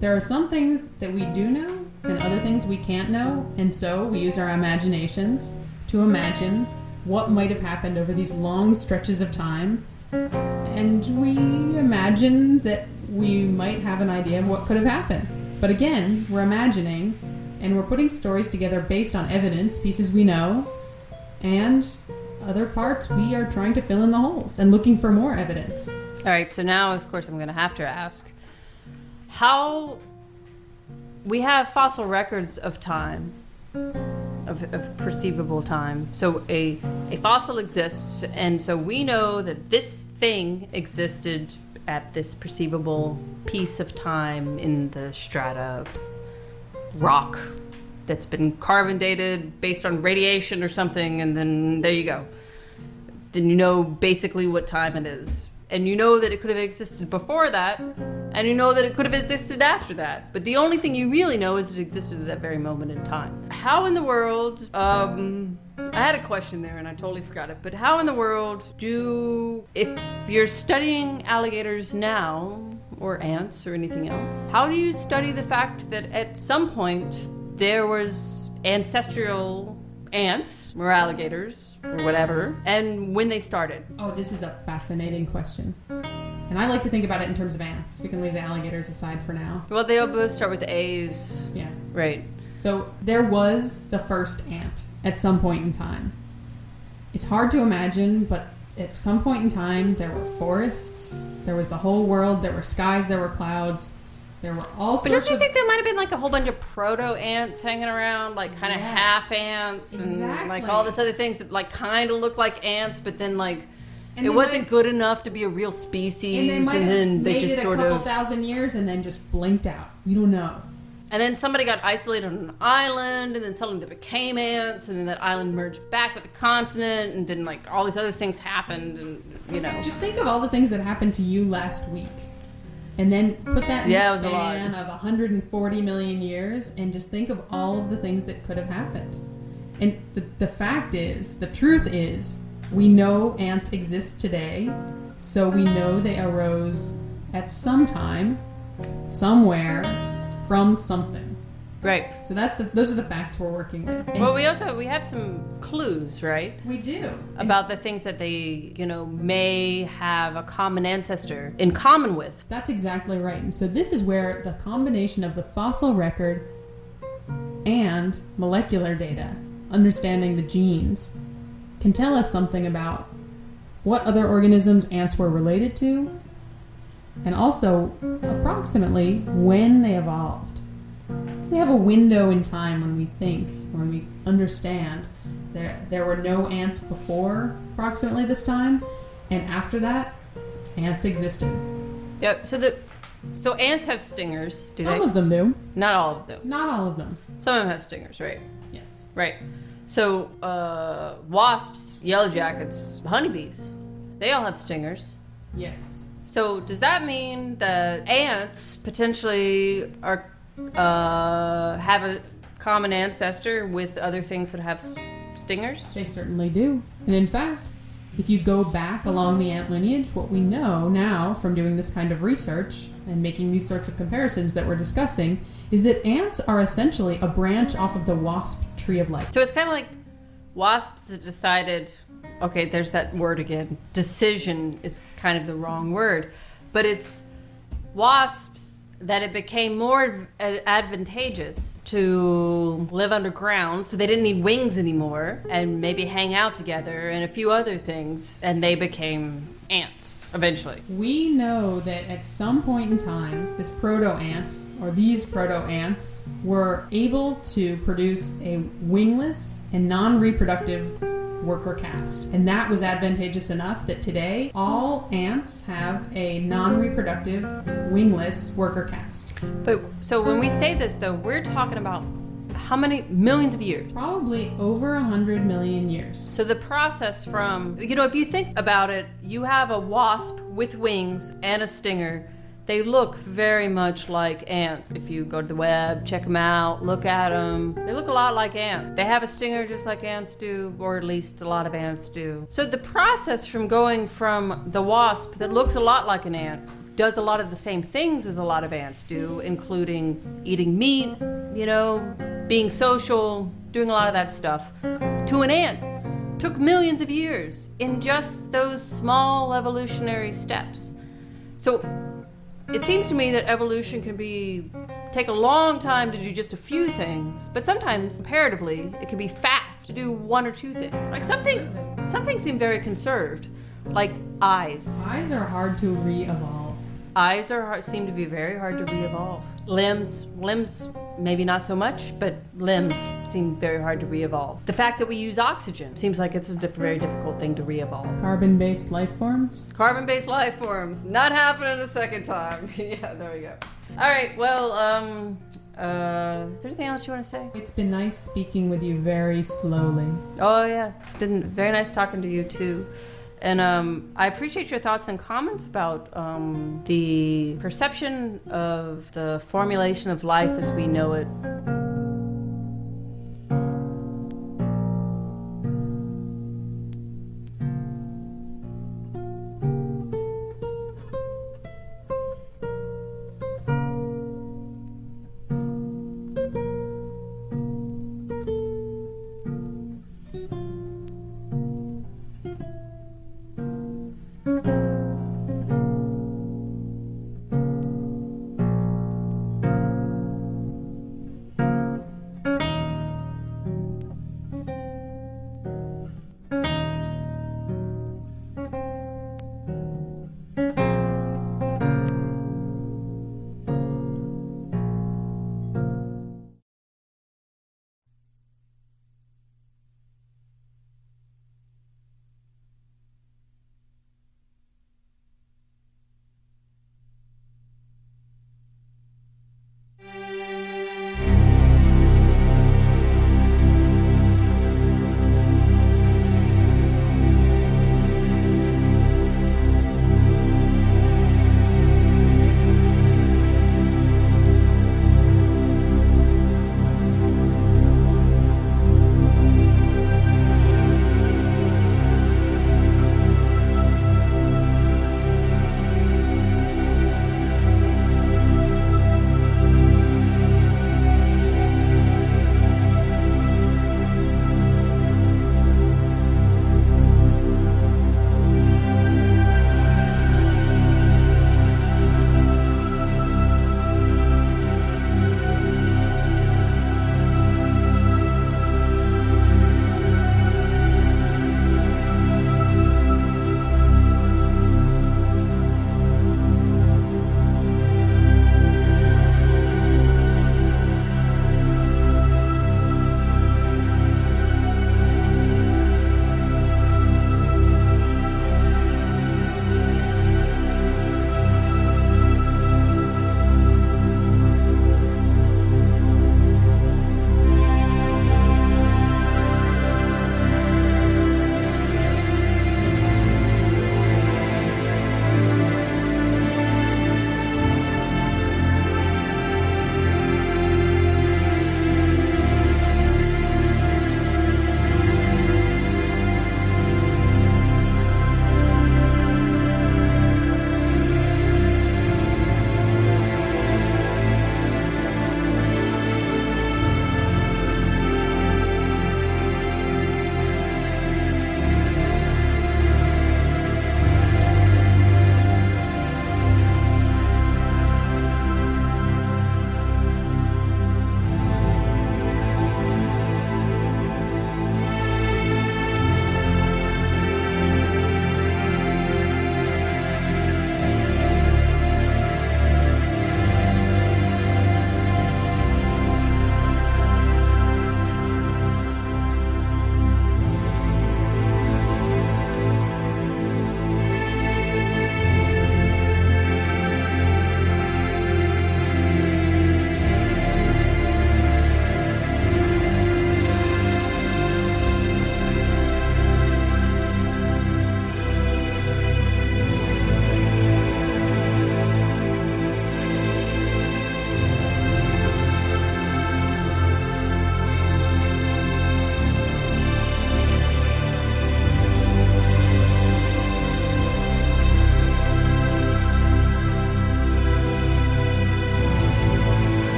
There are some things that we do know and other things we can't know, and so we use our imaginations to imagine what might have happened over these long stretches of time, and we imagine that we might have an idea of what could have happened. But again, we're imagining, and we're putting stories together based on evidence, pieces we know, and other parts we are trying to fill in the holes and looking for more evidence. All right, so now, of course, I'm going to have to ask, how we have fossil records of time, of perceivable time. So a fossil exists, and so we know that this thing existed at this perceivable piece of time in the strata of rock that's been carbon dated based on radiation or something, and then there you go. Then you know basically what time it is. And you know that it could have existed before that, and you know that it could have existed after that. But the only thing you really know is it existed at that very moment in time. How in the world, I had a question there and I totally forgot it, but how in the world if you're studying alligators now, or ants or anything else, how do you study the fact that at some point there was ancestral ants or alligators or whatever, and when they started? Oh, this is a fascinating question. And I like to think about it in terms of ants. We can leave the alligators aside for now. Well, they all both start with A's. Yeah. Right. So there was the first ant at some point in time. It's hard to imagine, but at some point in time, there were forests, there was the whole world, there were skies, there were clouds, there were all But sorts don't you of... think there might have been like a whole bunch of proto-ants hanging around, like kind of Yes, half ants and exactly. like all this other things that like kind of look like ants, but then like And it they wasn't might- good enough to be a real species, And they might have then they made just it a sort couple of... thousand years and then just blinked out. You don't know. And then somebody got isolated on an island, and then suddenly they became ants, and then that island merged back with the continent, and then like all these other things happened, and you know. Just think of all the things that happened to you last week. And then put that in Yeah, it the was a lot. span of 140 million years, and just think of all of the things that could have happened. And the fact is, the truth is, we know ants exist today, so we know they arose at some time, somewhere, from something. Right. So those are the facts we're working with. And Well, we have some clues, right? we do. About the things that they, may have a common ancestor in common with. That's exactly right. And so this is where the combination of the fossil record and molecular data, understanding the genes, can tell us something about what other organisms ants were related to, and also approximately when they evolved. We have a window in time when we understand there were no ants before approximately this time, and after that, ants existed. Yeah. So So ants have stingers. Do Some they? of them do. Not all of them. Not all of them. Some of them have stingers, right? Yes. Right. So wasps, yellow jackets, honeybees, they all have stingers. Yes. So does that mean that ants potentially are have a common ancestor with other things that have stingers? They certainly do. And in fact, if you go back along the ant lineage, what we know now from doing this kind of research and making these sorts of comparisons that we're discussing is that ants are essentially a branch off of the wasp tree of life. So it's kind of like wasps that decided, okay, there's that word again. Decision is kind of the wrong word, but it's wasps that it became more advantageous to live underground, so they didn't need wings anymore, and maybe hang out together and a few other things, and they became ants eventually. We know that at some point in time, this proto-ant, or these proto-ants, were able to produce a wingless and non-reproductive worker caste. And that was advantageous enough that today all ants have a non-reproductive wingless worker caste. But so when we say this though, we're talking about how many millions of years? Probably over 100 million years. So the process from, if you think about it, you have a wasp with wings and a stinger. They look very much like ants. If you go to the web, check them out, look at them, they look a lot like ants. They have a stinger just like ants do, or at least a lot of ants do. So the process from going from the wasp that looks a lot like an ant, does a lot of the same things as a lot of ants do, including eating meat, being social, doing a lot of that stuff, to an ant took millions of years in just those small evolutionary steps. So it seems to me that evolution can take a long time to do just a few things, but sometimes, comparatively, it can be fast to do one or two things. Like some things seem very conserved, like eyes. Eyes are hard to re-evolve. Eyes seem to be very hard to re-evolve. Limbs, maybe not so much, but limbs seem very hard to re-evolve. The fact that we use oxygen seems like it's a very difficult thing to re-evolve. Carbon-based life forms? Carbon-based life forms. Not happening a second time. Yeah, there we go. All right, well, is there anything else you want to say? It's been nice speaking with you very slowly. Oh, yeah. It's been very nice talking to you, too. And I appreciate your thoughts and comments about the perception of the formulation of life as we know it